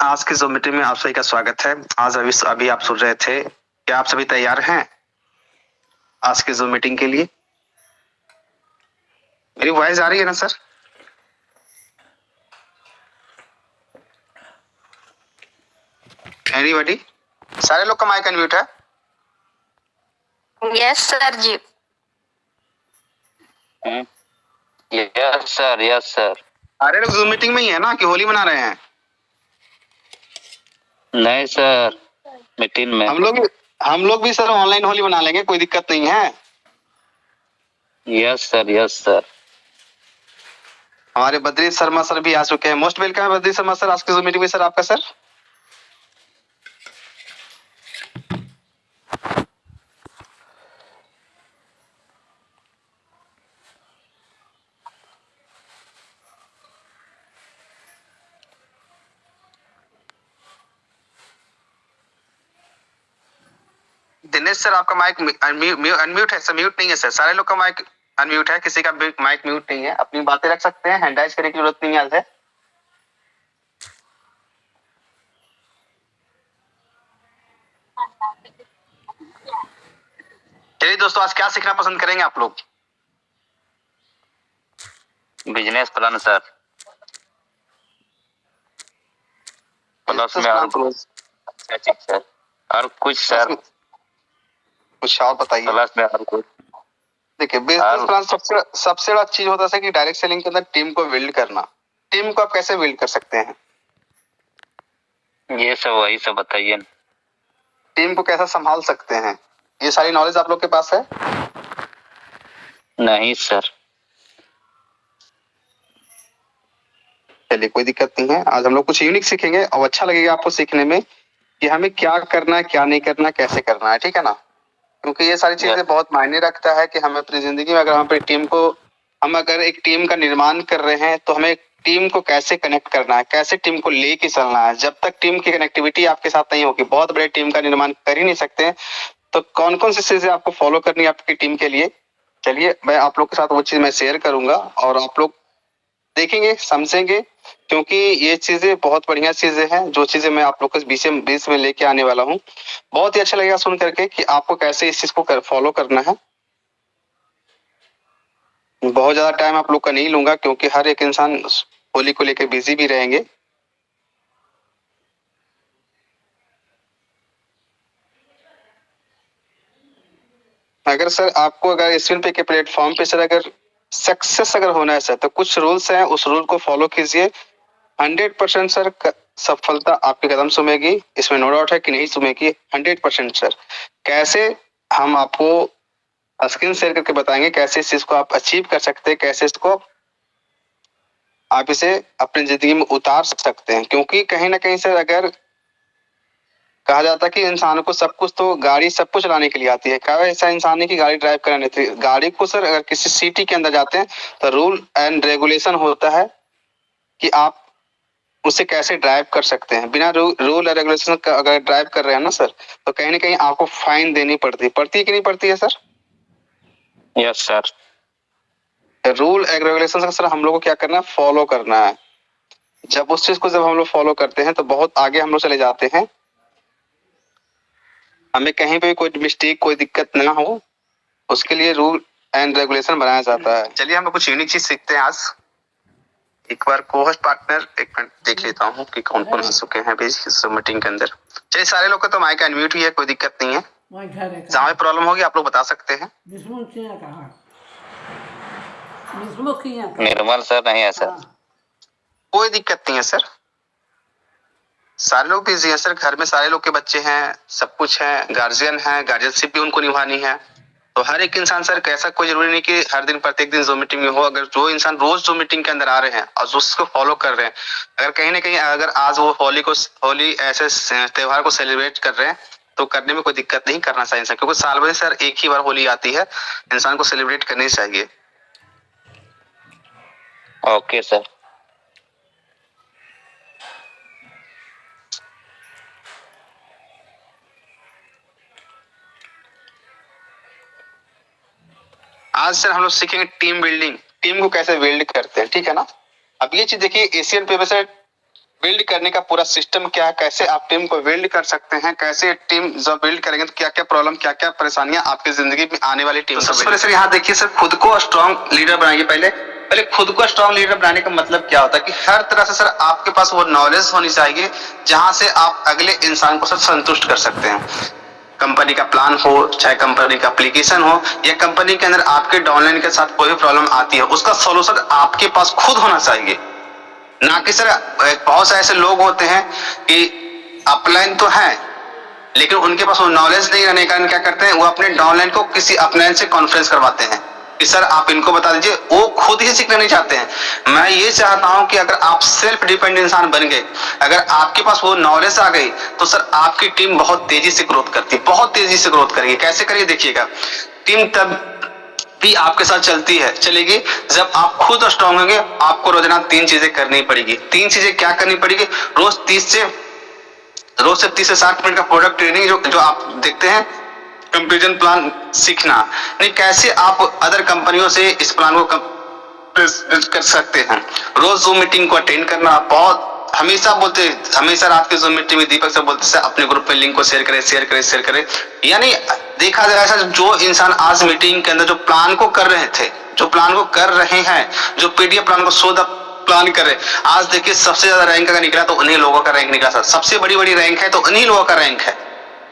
आज की zoom meeting में आप सभी का स्वागत है। आज अभी आप सुन रहे थे, क्या आप सभी तैयार हैं आज की ज़ूम मीटिंग के लिए? मेरी वॉइस आ रही है ना सर? एनीबॉडी? सारे लोग का माइक अनम्यूट है? Yes sir ji. Yes sir. सारे लोग ज़ूम मीटिंग में ही है ना कि होली मना रहे हैं? नहीं सर, मीटिंग में। हम लोग भी सर ऑनलाइन होली मना लेंगे, कोई दिक्कत नहीं है। Yes sir. हमारे बद्री शर्मा सर भी आ चुके हैं। मोस्ट वेलकम है बद्री शर्मा सर आज की ज़ूम मीटिंग में। सर आपका सर दिनेश सर आपका माइक अनम्यूट है सर, म्यूट नहीं है सर। सारे लोग का माइक अनम्यूट है, किसी का माइक म्यूट नहीं है। अपनी बातें रख सकते हैं, हैंड राइज करने की जरूरत नहीं है। आज है चलिए दोस्तों, आज क्या सीखना पसंद करेंगे आप लोग? बिजनेस प्लान सर, प्लस में और सर और कुछ सर, कुछ और बताइए। प्लस में और कुछ। देखिए, बिजनेस प्लान सबसे बड़ा चीज होता है कि डायरेक्ट सेलिंग के अंदर टीम को बिल्ड करना। टीम को आप कैसे बिल्ड कर सकते हैं? ये सब वही सब बताइए। टीम को कैसा संभाल सकते हैं? ये सारी नॉलेज आप लोग के पास है? नहीं सर। चलिए, कोई दिक्कत नहीं है। आज हम लोग कुछ यूनिक सीखेंगे और अच्छा लगेगा आपको सीखने में कि हमें क्या करना है, क्या नहीं करना, कैसे करना है। ठीक है ना? क्योंकि ये सारी चीजें बहुत मायने रखता है कि हमें अपनी जिंदगी में हम अगर एक टीम का निर्माण कर रहे हैं तो हमें टीम को कैसे कनेक्ट करना है, कैसे टीम को लेके चलना है। जब तक टीम की कनेक्टिविटी आपके साथ नहीं होगी, बहुत बड़े टीम का निर्माण कर ही नहीं सकते। तो कौन कौन सी चीजें आपको फॉलो करनी है आपकी टीम के लिए, चलिए मैं आप लोग के साथ वो चीज मैं शेयर करूंगा और आप लोग देखेंगे, समझेंगे। क्योंकि ये चीजें बहुत बढ़िया चीजें हैं, जो चीजें मैं आप लोग के बीच में लेके आने वाला हूँ। बहुत ही अच्छा लगेगा सुन करके कि आपको कैसे इस चीज को फॉलो करना है। बहुत ज्यादा टाइम आप लोग का नहीं लूंगा क्योंकि हर एक इंसान होली को लेकर बिजी भी रहेंगे। अगर सर आपको स्क्रीन पे के प्लेटफॉर्म पे सर अगर सक्सेस अगर होना है सर, तो कुछ रूल्स हैं, उस रूल को फॉलो कीजिए। 100% सर सफलता आपके कदम चूमेगी, इसमें नो डाउट है कि नहीं चूमेगी। 100% सर। कैसे हम आपको स्क्रीन शेयर करके बताएंगे कैसे इस चीज को आप अचीव कर सकते हैं, कैसे इसको आप इसे अपनी जिंदगी में उतार सकते हैं। क्योंकि कहीं ना कहीं सर अगर कहा जाता है कि इंसान को गाड़ी सब कुछ चलाने के लिए आती है, क्या ऐसा इंसान नहीं कि गाड़ी ड्राइव करने नहीं आती। गाड़ी को सर अगर किसी सिटी के अंदर जाते हैं तो रूल एंड रेगुलेशन होता है कि आप उसे कैसे ड्राइव कर सकते हैं। बिना रूल और रेगुलेशन का अगर ड्राइव कर रहे हैं ना सर, तो कहीं ना कहीं आपको फाइन देनी पड़ती है कि नहीं पड़ती है sir? Yes sir. Rule and regulation का सर हम लोग को क्या करना है, फॉलो करना है। जब उस चीज को जब हम लोग फॉलो करते हैं तो बहुत आगे हम लोग चले जाते हैं। हमें कहीं पे कोई मिस्टेक, कोई दिक्कत ना हो, उसके लिए रूल एंड रेगुलेशन बनाया जाता है। चलिए हम लोग कुछ यूनिक चीज सीखते हैं आज। एक बार को-होस्ट पार्टनर एक मिनट देख लेता हूँ कि कौन कौन आ चुके हैं अभी इस मीटिंग के अंदर। चलिए, सारे लोग का तो माइक अनम्यूट ही है, कोई दिक्कत नहीं है। जहाँ भी प्रॉब्लम होगी आप लोग बता सकते हैं। निर्मल सर नहीं है सर। कोई दिक्कत नहीं है सर। सारे लोग बिजी हैं सर, घर में सारे लोग के बच्चे हैं, सब कुछ है, गार्जियन है, गार्जियनशिप भी उनको निभानी है। तो हर एक इंसान सर कैसा, कोई जरूरी नहीं कि हर दिन प्रत्येक दिन जूम मीटिंग में हो। अगर जो इंसान रोज जूम मीटिंग के अंदर आ रहे हैं और उसको फॉलो कर रहे हैं, अगर कहीं ना कहीं अगर आज वो होली ऐसे त्योहार को सेलिब्रेट कर रहे हैं तो करने में कोई दिक्कत नहीं, करना चाहिए इंसान। क्योंकि साल भर सर एक ही बार होली आती है, इंसान को सेलिब्रेट करनी चाहिए। Okay sir. आज सर हम लोग सीखेंगे टीम बिल्डिंग, टीम को कैसे बिल्ड करते हैं। ठीक है ना? अब ये चीज देखिए, एशियन पेपर से बिल्ड करने का पूरा सिस्टम क्या है, कैसे आप टीम को बिल्ड कर सकते हैं, कैसे टीम जब बिल्ड करेंगे तो क्या क्या प्रॉब्लम, क्या क्या परेशानियां आपकी जिंदगी में आने वाली टीम। सबसे पहले सर यहाँ देखिए सर, खुद को स्ट्रॉन्ग लीडर बनाइए। पहले खुद को स्ट्रॉन्ग लीडर बनाने का मतलब क्या होता है कि हर तरह से सर आपके पास वो नॉलेज होनी चाहिए जहां से आप अगले इंसान को सर संतुष्ट कर सकते हैं। कंपनी का प्लान हो, चाहे कंपनी का एप्लीकेशन हो, या कंपनी के अंदर आपके डाउनलाइन के साथ कोई भी प्रॉब्लम आती है, उसका सॉल्यूशन आपके पास खुद होना चाहिए। ना कि सर बहुत से ऐसे लोग होते हैं कि अपलाइन तो है लेकिन उनके पास वो नॉलेज नहीं रहने के कारण क्या करते हैं, वो अपने डाउनलाइन को किसी अपलाइन से कॉन्फ्रेंस करवाते हैं कि सर आप इनको बता दीजिए। वो खुद ही सीखना नहीं चाहते हैं। मैं ये चाहता हूं कि अगर आप सेल्फ डिपेंडेंट इंसान बन गए, अगर आपके पास वो नॉलेज आ गई, तो सर आपकी टीम बहुत तेजी से ग्रोथ करती है, बहुत तेजी से ग्रोथ करेगी। कैसे करिए देखिएगा, टीम तब भी आपके साथ चलेगी जब आप खुद स्ट्रांग होंगे। आपको रोजाना 3 चीजें करनी पड़ेगी। 3 चीजें क्या करनी पड़ेगी? रोज 30 से 60 मिनट का प्रोडक्ट ट्रेनिंग जो आप देखते हैं, कंपैरिजन प्लान सीखना। नहीं, कैसे आप अदर कंपनियों से इस प्लान को कर सकते हैं। रोज जूम मीटिंग को अटेंड करना। बहुत हमेशा रात के जूम मीटिंग में दीपक से बोलते हैं अपने ग्रुप में लिंक को शेयर करें। यानी देखा जाए ऐसा, जो इंसान आज मीटिंग के अंदर जो प्लान को कर रहे हैं, जो पीडीएफ प्लान को शोध प्लान कर रहे हैं, आज देखिए सबसे ज्यादा रैंक अगर निकला तो उन्हीं लोगों का रैंक निकला। सबसे बड़ी रैंक है तो उन्हीं लोगों का रैंक है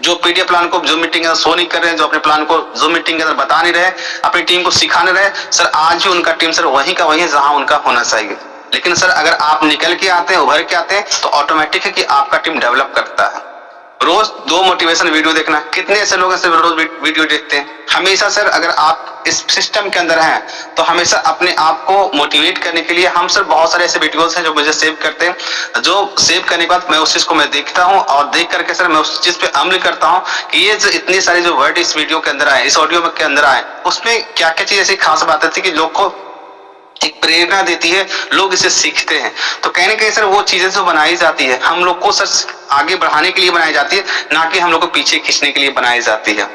जो पीडीएफ प्लान को जूम मीटिंग के अंदर शो नहीं कर रहे हैं, जो अपने प्लान को जूम मीटिंग के अंदर बता नहीं रहे, अपनी टीम को सिखाने रहे। सर आज भी उनका टीम सर वहीं का वहीं है जहां उनका होना चाहिए। लेकिन सर अगर आप निकल के आते हैं, उभर के आते हैं, तो ऑटोमेटिक है कि आपका टीम डेवलप करता है। रोज 2 मोटिवेशन वीडियो देखना। कितने ऐसे लोग हैं रोज वीडियो देखते हैं। हमेशा सर अगर आप इस सिस्टम के अंदर हैं तो हमेशा अपने आप को मोटिवेट करने के लिए हम सर बहुत सारे ऐसे वीडियोस हैं जो मुझे सेव करते हैं, जो सेव करने के बाद मैं उस चीज को मैं देखता हूं और देख करके सर मैं उस चीज पे अमल करता हूं कि ये जो इतनी सारी जो वर्ड इस वीडियो के अंदर आए, इस ऑडियो के अंदर आए, उसमें क्या क्या चीज ऐसी खास बातें थी कि लोग को एक प्रेरणा देती है, लोग इसे सीखते हैं। तो कहीं ना कहीं सर वो चीजें जो बनाई जाती है हम लोग को सर आगे बढ़ाने के लिए बनाई जाती है, ना कि हम लोग को पीछे खींचने के लिए बनाई जाती है।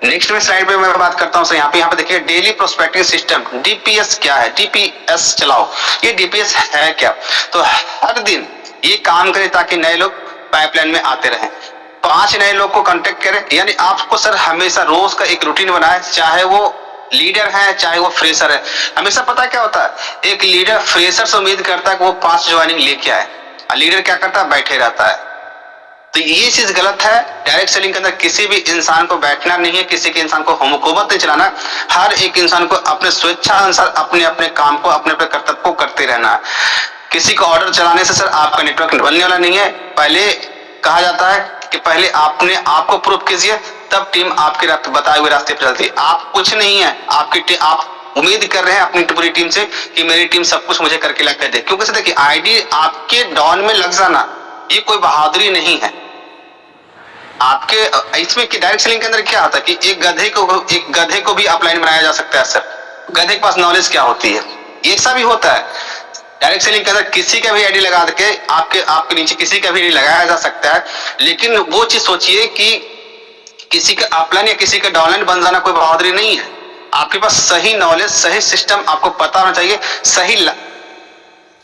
नेक्स्ट में स्लाइड पे मैं बात करता हूं सर, यहाँ पे देखिए डेली प्रोस्पेक्टिंग सिस्टम, डीपीएस क्या है, डीपीएस चलाओ। ये डीपीएस है क्या? तो हर दिन ये काम करे ताकि नए लोग पाइपलाइन में आते रहें। 5 नए लोग को कांटेक्ट करें। यानी आपको सर हमेशा रोज का एक रूटीन बनाए, चाहे वो लीडर है चाहे वो फ्रेशर है। हमेशा पता क्या होता है, एक लीडर फ्रेशर से उम्मीद करता है कि वो 5 ज्वाइनिंग लेके आए, और लीडर क्या करता है, बैठे रहता है। तो ये चीज गलत है। डायरेक्ट सेलिंग के अंदर किसी भी इंसान को बैठना नहीं है, किसी के इंसान को हुकूमत नहीं चलाना। हर एक इंसान को अपने स्वेच्छा अनुसार अपने अपने काम को, अपने अपने कर्तव्य को करते रहना है। किसी को ऑर्डर चलाने से सर आपका नेटवर्क बनने वाला नहीं है। पहले कहा जाता है कि पहले आपने आपको प्रूव कीजिए, तब टीम आपके बताए हुए रास्ते पर चलती है। आप कुछ नहीं है, आप उम्मीद कर रहे हैं अपनी पूरी टीम से कि मेरी टीम सब कुछ मुझे करके ला कर दे। क्योंकि सर देखिए, आईडी आपके डाउन में लग जाना ये कोई बहादुरी नहीं है। आपके इसमें डायरेक्ट सेलिंग के अंदर क्या होता है कि एक गधे को भी अपलाइन बनाया जा सकता है। सर गधे के पास नॉलेज क्या होती है, ये सब भी होता है। डायरेक्ट सेलिंग के अंदर किसी का भी आईडी लगा के आपके नीचे किसी का भी लगाया जा सकता है। लेकिन वो चीज सोचिए कि किसी का अपलाइन या किसी का डाउनलाइन बन जाना कोई बहादुरी नहीं है। आपके पास सही नॉलेज, सही सिस्टम आपको पता होना चाहिए, सही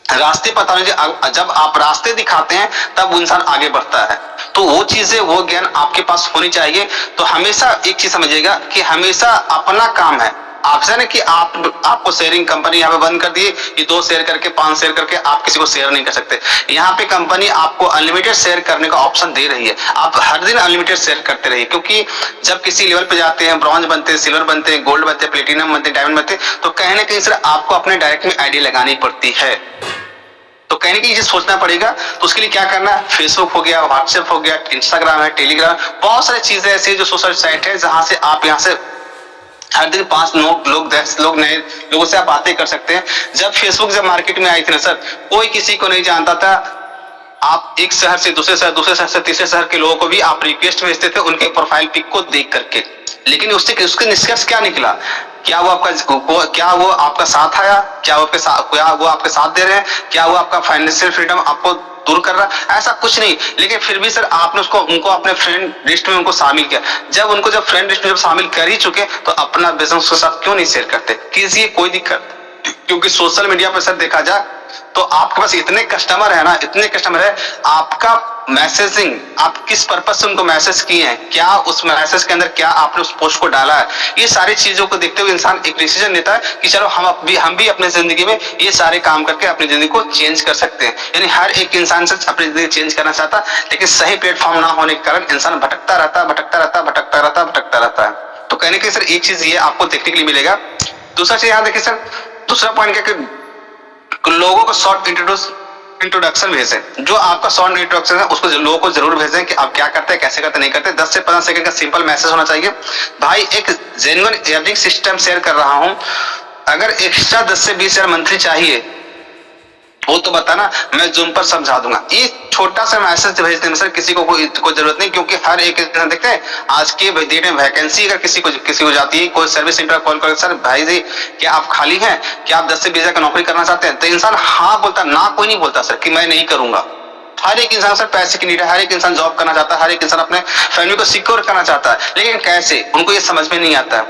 रास्ते पता होने चाहिए। जब आप रास्ते दिखाते हैं तब इंसान आगे बढ़ता है। तो वो चीजें, वो ज्ञान आपके पास होनी चाहिए। तो हमेशा एक चीज समझिएगा कि हमेशा अपना काम है। आपसे ना कि आपको शेयरिंग कंपनी यहाँ पे बंद कर दिए कि 2 शेयर करके 5 शेयर करके आप किसी को शेयर नहीं कर सकते। यहाँ पे कंपनी आपको अनलिमिटेड शेयर करने का ऑप्शन दे रही है। आप हर दिन अनलिमिटेड शेयर करते रहिए, क्योंकि जब किसी लेवल पे जाते हैं, ब्रॉन्ज बनते हैं, सिल्वर बनते हैं, गोल्ड बनते हैं, प्लेटिनम बनते हैं, डायमंड बनते हैं, तो कहीं ना कहीं सर आपको अपने डायरेक्ट में आईडी लगानी पड़ती है। तो कहीं ना कहीं सोचना पड़ेगा। तो उसके लिए क्या करना है, फेसबुक हो गया, व्हाट्सएप हो गया, इंस्टाग्राम है, टेलीग्राम, बहुत सारी चीजें ऐसी जो सोशल साइट है जहां से आप यहाँ से हर दिन 5 लोग 10 लोग नए लोगों से आप बातें कर सकते हैं। जब मार्केट में आई थी ना सर, कोई किसी को नहीं जानता था। आप एक शहर से दूसरे शहर से तीसरे शहर के लोगों को भी आप रिक्वेस्ट भेजते थे उनके प्रोफाइल पिक को देख करके। लेकिन उसके निष्कर्ष क्या निकला? क्या वो आपका साथ आया? क्या वो आपके साथ दे रहे हैं? क्या वो आपका फाइनेंशियल फ्रीडम आपको दूर कर रहा है? ऐसा कुछ नहीं। लेकिन फिर भी सर आपने उनको अपने फ्रेंड लिस्ट में उनको शामिल किया। जब फ्रेंड लिस्ट में शामिल कर ही चुके तो अपना बिजनेस के साथ क्यों नहीं शेयर करते? कीजिए, कोई दिक्कत। क्योंकि सोशल मीडिया पर सर देखा जाए तो आपके पास इतने कस्टमर है ना, इतने कस्टमर है, आपका मैसेजिंग, आप किस पर्पज से उनको मैसेज किए हैं, क्या उस मैसेज के अंदर क्या आपने उस पोस्ट को डाला है, ये सारी चीजों को देखते हुए इंसान एक डिसीजन लेता है कि चलो हम भी अपने जिंदगी में ये सारे काम करके अपनी जिंदगी को चेंज कर सकते हैं। यानी हर एक इंसान से अपनी जिंदगी चेंज करना चाहता, लेकिन सही प्लेटफॉर्म ना होने के कारण इंसान भटकता रहता है। तो कहने के सर एक चीज ये आपको देखने के लिए मिलेगा। दूसरा चीज यहाँ देखिए सर, दूसरा पॉइंट क्या कि लोगों को शॉर्ट इंट्रोडक्शन भेजें। जो आपका शॉर्ट इंट्रोडक्शन है उसको लोगों को जरूर भेजें कि आप क्या करते हैं, कैसे करते नहीं करते। 10 से 15 सेकंड का सिंपल मैसेज होना चाहिए। भाई एक जेन्युइन अर्निंग सिस्टम शेयर कर रहा हूं, अगर एक्स्ट्रा 10 से 20 हजार मंथली चाहिए वो तो बताना, मैं जूम पर समझा दूंगा। ये छोटा सा मैसेज भेजने में सर किसी को कोई जरूरत नहीं, क्योंकि हर एक देखते हैं आज के डेट में वैकेंसी अगर किसी को जाती है, कोई सर्विस सेंटर कॉल कर, सर भाई जी क्या आप खाली हैं, क्या आप 10 से 20 हजार का नौकरी करना चाहते हैं, तो इंसान हाँ बोलता, ना कोई नहीं बोलता सर कि मैं नहीं करूंगा। हर एक इंसान सर पैसे की नीड है, हर एक इंसान जॉब करना चाहता है, हर एक इंसान अपने फैमिली को सिक्योर करना चाहता है, लेकिन कैसे, उनको ये समझ में नहीं आता है।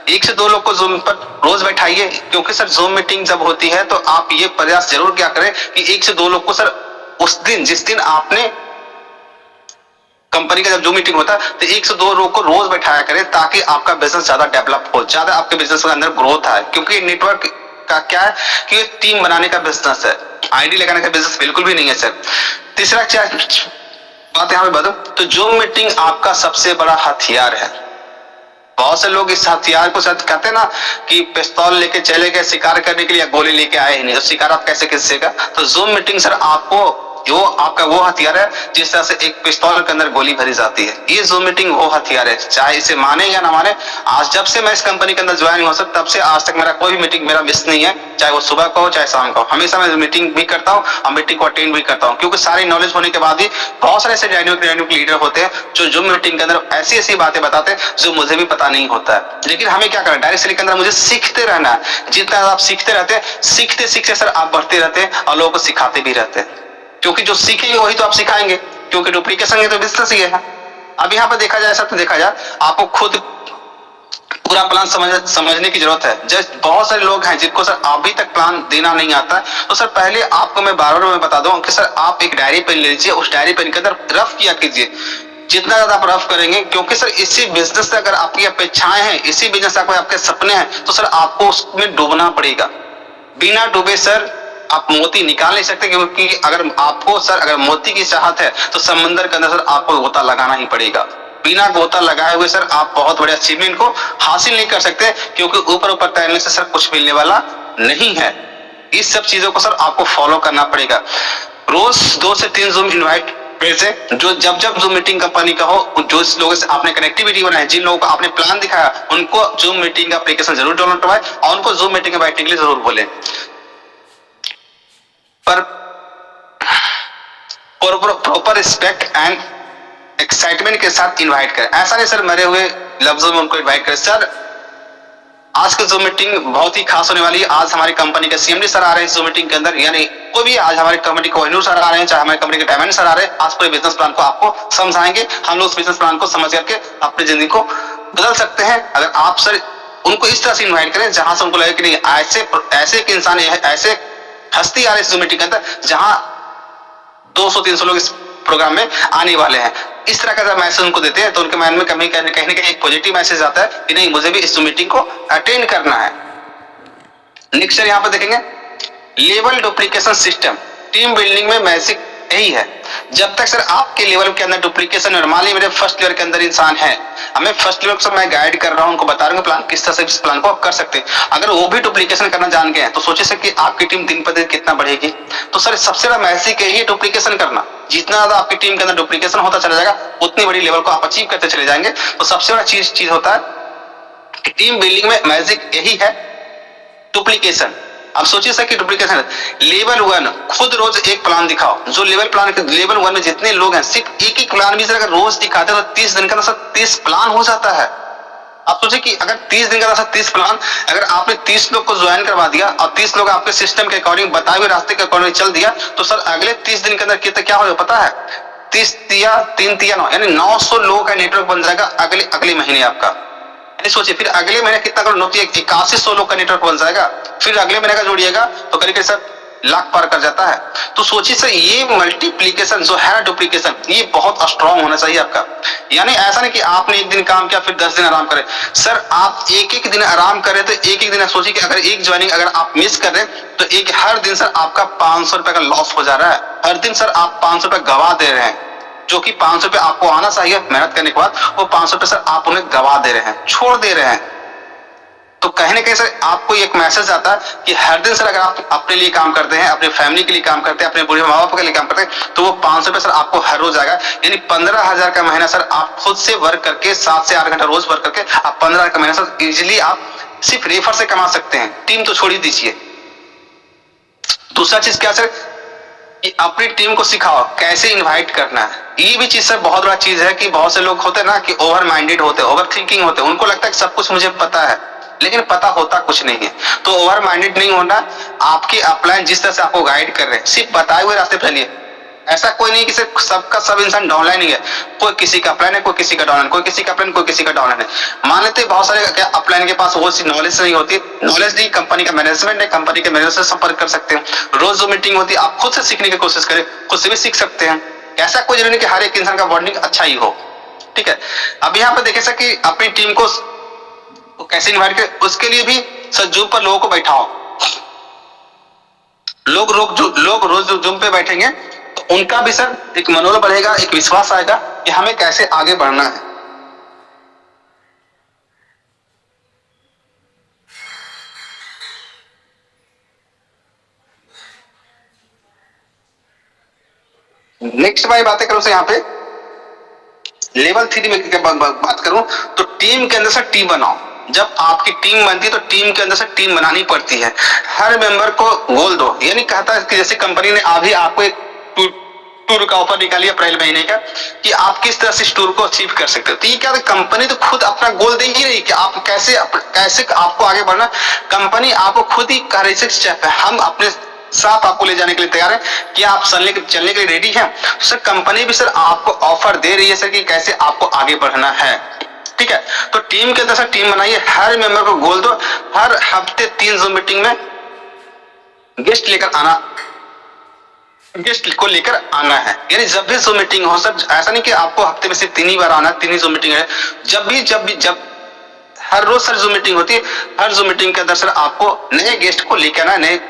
1 से 2 लोग को जूम पर रोज बैठाइए, क्योंकि सर जूम मीटिंग जब होती है तो आप ये प्रयास जरूर क्या करें कि 1 से 2 लोग को सर उस दिन जिस दिन आपने कंपनी का जब जूम मीटिंग होता है तो 1 से 2 लोग को रोज बैठाया करें, ताकि आपका बिजनेस ज्यादा डेवलप हो, ज्यादा आपके बिजनेस के अंदर ग्रोथ आए। क्योंकि नेटवर्क का क्या है कि टीम बनाने का बिजनेस है, आईडी लगाने का बिजनेस बिल्कुल भी नहीं है सर। तीसरा क्या बात यहाँ पे बताओ, तो जूम मीटिंग आपका सबसे बड़ा हथियार है। बहुत से लोग इस हथियार को शायद कहते हैं ना कि पिस्तौल लेके चले गए शिकार करने के लिए, गोली लेके आए ही नहीं, तो शिकार आप कैसे किससेगा। तो जूम मीटिंग सर आपको जो आपका वो हथियार है जिस तरह से एक पिस्तौल के अंदर गोली भरी जाती है, ये जूम मीटिंग वो हथियार है। चाहे इसे माने या ना माने, आज जब से मैं इस कंपनी के अंदर ज्वाइन हुआ सर तब से आज तक मेरा कोई भी मीटिंग मेरा मिस नहीं है, चाहे वो सुबह का हो चाहे शाम का हो, हमेशा मैं मीटिंग भी करता हूँ और मीटिंग को अटेंड भी करता हूँ। क्योंकि सारी नॉलेज होने के बाद भी बहुत सारे ऐसे डायनामिक लीडर होते हैं जो जूम मीटिंग के अंदर ऐसी ऐसी बातें बताते हैं जो मुझे भी पता नहीं होता है। लेकिन हमें क्या करना है, डायरेक्ट सेलिंग के अंदर मुझे सीखते रहना है। जितना आप सीखते रहते हैं, सीखते सीखते सर आप बढ़ते रहते हैं और लोगों को सिखाते भी रहते हैं, क्योंकि जो सीखेंगे वही तो आप सिखाएंगे, क्योंकि डुप्लीकेशन ये तो बिजनेस ही है। अब यहाँ पर देखा जाए सर, तो देखा जाए आपको खुद पूरा प्लान समझने की जरूरत है। जैसे बहुत सारे लोग हैं जिनको सर अभी तक प्लान देना नहीं आता है, तो सर पहले आपको मैं बार-बार मैं बता दूं कि सर आप एक डायरी पेन ले लीजिए, उस डायरी पेन के अंदर रफ किया कीजिए। जितना ज्यादा आप रफ करेंगे, क्योंकि सर इसी बिजनेस से अगर आपकी अपेक्षाएं हैं, इसी बिजनेस से आपके सपने हैं, तो सर आपको उसमें डूबना पड़ेगा। बिना डूबे सर आप मोती निकाल नहीं सकते, क्योंकि अगर आपको सर अगर मोती की चाहत है तो समंदर के अंदर सर आपको गोता लगाना ही पड़ेगा। बिना गोता लगाए हुए सर आप बहुत बड़े अचीवमेंट को हासिल नहीं कर सकते, क्योंकि ऊपर ऊपर तैरने से सर कुछ मिलने वाला नहीं है। इस सब चीजों को सर आपको फॉलो करना पड़ेगा। रोज 2 से 3 जूम इनवाइट भेजें, जो जब जूम मीटिंग कंपनी का हो, जो लोगों से आपने कनेक्टिविटी बनाई, जिन लोगों को आपने प्लान दिखाया, उनको जूम मीटिंग का एप्लीकेशन जरूर डाउनलोड करवाएं और उनको जूम मीटिंग में बैठने के लिए जरूर बोलें। पर प्रॉपर रिस्पेक्ट एंड एक्साइटमेंट के साथ इनवाइट करें। ऐसा नहीं सर मरे हुए लफ्जों में उनको इनवाइट करें। सर आज की जूम मीटिंग बहुत ही खास होने वाली है। आज हमारी कंपनी के सीएमडी सर आ रहे हैं इस जूम मीटिंग के अंदर, यानी कोई भी आज हमारी कंपनी के कोहिनूर सर आ रहे हैं, चाहे हमारी कंपनी के डायमंड सर आ रहे हैं। आज पूरे बिजनेस प्लान को आपको समझाएंगे। हम लोग उस बिजनेस प्लान को समझ करके अपनी जिंदगी को बदल सकते हैं, अगर आप सर उनको इस तरह से इन्वाइट करें जहां से उनको लगे कि नहीं ऐसे एक इंसान ऐसे हस्ती आ रही है इस मीटिंग के अंदर, जहां 200-300 लोग इस प्रोग्राम में आने वाले हैं। इस तरह का जब मैसेज उनको देते हैं तो उनके माइंड में कहीं ना कहीं एक पॉजिटिव मैसेज आता है कि नहीं मुझे भी इस मीटिंग को अटेंड करना है। नेक्स्ट यहाँ पर देखेंगे level duplication system. Team building में मैजिक यही है, जब तक सर आपके लेवल के अंदर डुप्लीकेशन, और मान लीजिए मेरे फर्स्ट लेवल के अंदर इंसान है, हमें फर्स्ट लेवल से मैं गाइड कर रहा हूं, उनको बता रहा हूं प्लान किस तरह से इस प्लान को आप कर सकते हैं। अगर वो भी डुप्लीकेशन करना जान गए हैं तो सोचिए सर कि आपकी टीम दिन पर दिन कितना बढ़ेगी। तो सर सबसे बड़ा मैजिक यही है डुप्लीकेशन करना। जितना ज्यादा आपकी टीम के अंदर डुप्लीकेशन होता चला जाएगा, उतनी बड़ी लेवल को आप अचीव करते चले जाएंगे। तो सबसे बड़ा चीज होता है टीम बिल्डिंग में मैजिक यही है, डुप्लीकेशन। अब सोचिए सर कि डुप्लीकेशन लेवल 1 खुद रोज एक प्लान दिखाओ। जो लेवल 1 में जितने लोग हैं, सिर्फ एक ही प्लान भी सर अगर रोज दिखाते हैं तो 30 दिन का सर 30 प्लान हो जाता है। आप सोचिए कि अगर 30 दिन का सर 30 प्लान, अगर आपने 30 लोग को ज्वाइन करवा दिया और 30 लोग आपके सिस्टम के अकॉर्डिंग बताए हुए रास्ते के अकॉर्डिंग चल दिया, तो सर अगले 30 दिन के अंदर कितना क्या होगा पता है? 30 तिया 3 तिया 9 यानी 900 लोगों का नेटवर्क बन जाएगा अगले महीने आपका। सोचिए फिर अगले महीने कितना करो 8100 लोग का नेटवर्क बन जाएगा। फिर अगले महीने का जोड़िएगा तो करीब सर लाख पार कर जाता है। तो सोचिए सर, ये मल्टीप्लीकेशन जो है डुप्लीकेशन, ये बहुत स्ट्रांग होना चाहिए आपका। यानी ऐसा नहीं कि आपने एक दिन काम किया फिर 10 दिन आराम करें। सर आप एक एक दिन आराम करें तो एक एक दिन सोचिए कि अगर एक ज्वाइनिंग अगर आप मिस कर रहे हैं तो एक हर दिन सर आपका 500 रुपए का लॉस हो जा रहा है। हर दिन सर आप 500 रुपए गवा दे रहे हैं, जो कि 500 रुपए आपको आना चाहिए मेहनत करने के बाद, वो 500 रुपए सर आप उन्हें गवा दे रहे हैं, छोड़ दे रहे हैं। तो कहीं ना कहीं सर आपको एक मैसेज आता है कि हर दिन सर अगर आप अपने लिए काम करते हैं, अपने फैमिली के लिए काम करते हैं, अपने बूढ़े माँ बाप के लिए काम करते हैं, तो वो 500 रुपए सर आपको हर रोज आएगा। यानी 15,000 का महीना सर आप खुद से वर्क करके 7 से 8 घंटा रोज वर्क करके आप 15,000 का महीना सर इजिली आप सिर्फ रेफर से कमा सकते हैं। टीम तो छोड़ ही दीजिए। दूसरा चीज क्या सर, कि अपनी टीम को सिखाओ कैसे इनवाइट करना है। ये भी चीज सर बहुत बड़ा चीज है कि बहुत से लोग होते हैं ना कि ओवर माइंडेड होते हैं, ओवर थिंकिंग होते हैं, उनको लगता है कि सब कुछ मुझे पता है, लेकिन पता होता कुछ नहीं है। तो ओवर माइंडेड नहीं होना, आपके अपलाइन जिस तरह से आपको गाइड कर रहे हैं सिर्फ बताए हुए रास्ते पर चलिए। ऐसा कोई नहीं कि सिर्फ सबका सब इंसान डाउनलाइन ही है, कोई किसी का अपलाइन है, कोई किसी का डाउनलाइन, कोई किसी का अपलाइन, कोई किसी का डाउनलाइन है। मान लेते बहुत सारे क्या अपलाइन के पास वो नॉलेज नहीं होती, नॉलेज नहीं, कंपनी का मैनेजमेंट है, कंपनी के मैनेजर से संपर्क कर सकते हैं। रोज जो मीटिंग होती है आप खुद से सीखने की कोशिश करें, खुद से भी सीख सकते हैं। ऐसा कोई जरूरी नहीं कि हर एक इंसान का बॉन्डिंग अच्छा ही हो, ठीक है। अब यहाँ पे देखे सर कि अपनी टीम को कैसे इन्वाइट करें, उसके लिए भी सर जूम पर लोगों को बैठाओ। लोग रोज जूम पे बैठेंगे तो उनका भी सर एक मनोबल बढ़ेगा, एक विश्वास आएगा कि हमें कैसे आगे बढ़ना है। नेक्स्ट भाई बातें करूं यहाँ पे लेवल 3 में बात करूं तो टीम के अंदर से टीम बनाओ। जब आपकी टीम बनती है तो टीम के अंदर से टीम बनानी पड़ती है। हर मेंबर को गोल दो, यानी कहता है कि जैसे कंपनी ने अभी आपको एक टूर का ऑफर निकाली अप्रैल महीने का कि आप किस तरह से इस टूर को अचीव कर सकते हो। तो ये क्या है, कंपनी तो खुद अपना गोल दे ही रही कि आप कैसे आपको आगे बढ़ना। कंपनी आपको खुद ही कह रही है हम अपने साथ आपको ले जाने के लिए तैयार है कि आप चलने के लिए रेडी हैं। सर कंपनी भी सर आपको ऑफर दे रही है सर कि कैसे आपको आगे बढ़ना है, ठीक है। तो टीम के अंदर सर टीम बनाइए, हर मेंबर को गोल दो, हर हफ्ते 3 जूम मीटिंग में गेस्ट को लेकर आना है। यानी जब भी जूम मीटिंग हो सर, ऐसा नहीं कि आपको हफ्ते में सिर्फ 3 ही बार आना है, 3 ही जूम मीटिंग है। जब हर रोज सर जूम मीटिंग होती है, हर जूम मीटिंग के अंदर सर आपको नए गेस्ट को लेकर आना, नए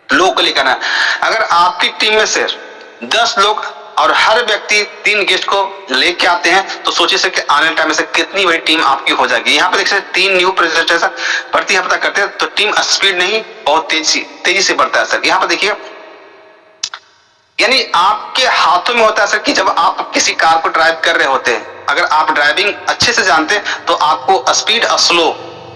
लोग को लेकर आना। अगर आपकी टीम में से 10 लोग और हर व्यक्ति 3 गेस्ट को लेके आते हैं तो सोचिए सर कि आने वाले टाइम में से कितनी बड़ी टीम आपकी हो जाएगी। यहाँ पे देख सकते 3 न्यू प्रेजेंटेशन प्रति हफ्ता करते हैं तो टीम स्पीड नहीं बहुत तेजी से बढ़ता है सर। यहाँ पर देखिए यानी आपके हाथों में होता है सर कि जब आप किसी कार को ड्राइव कर रहे होते हैं, अगर आप ड्राइविंग अच्छे से जानते हैं तो आपको स्पीड और स्लो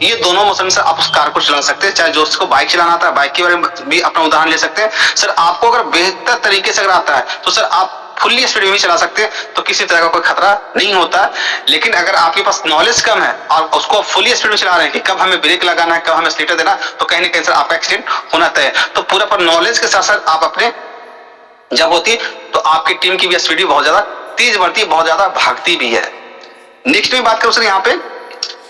ये दोनों मौसम से आप उस कार को चला सकते हैं। चाहे जो उसको बाइक चलाना आता है, बाइक के बारे में भी अपना उदाहरण ले सकते हैं। सर आपको अगर बेहतर तरीके से अगर आता है तो सर आप फुल्ली स्पीड में भी चला सकते हैं, तो किसी तरह का कोई खतरा नहीं होता। लेकिन अगर आपके पास नॉलेज कम है और उसको फुल्ली स्पीड में चला रहे हैं कि कब हमें ब्रेक लगाना है, कब हमें स्लीटर देना, तो कहीं ना कहीं सर आपका एक्सीडेंट होना तय है। तो पूरा पर नॉलेज के साथ साथ आप अपने जब होती है तो आपकी टीम की भी स्पीड बहुत ज्यादा तेज बढ़ती है, बहुत ज्यादा भागती भी है। नेक्स्ट में बात करूं सर यहाँ पे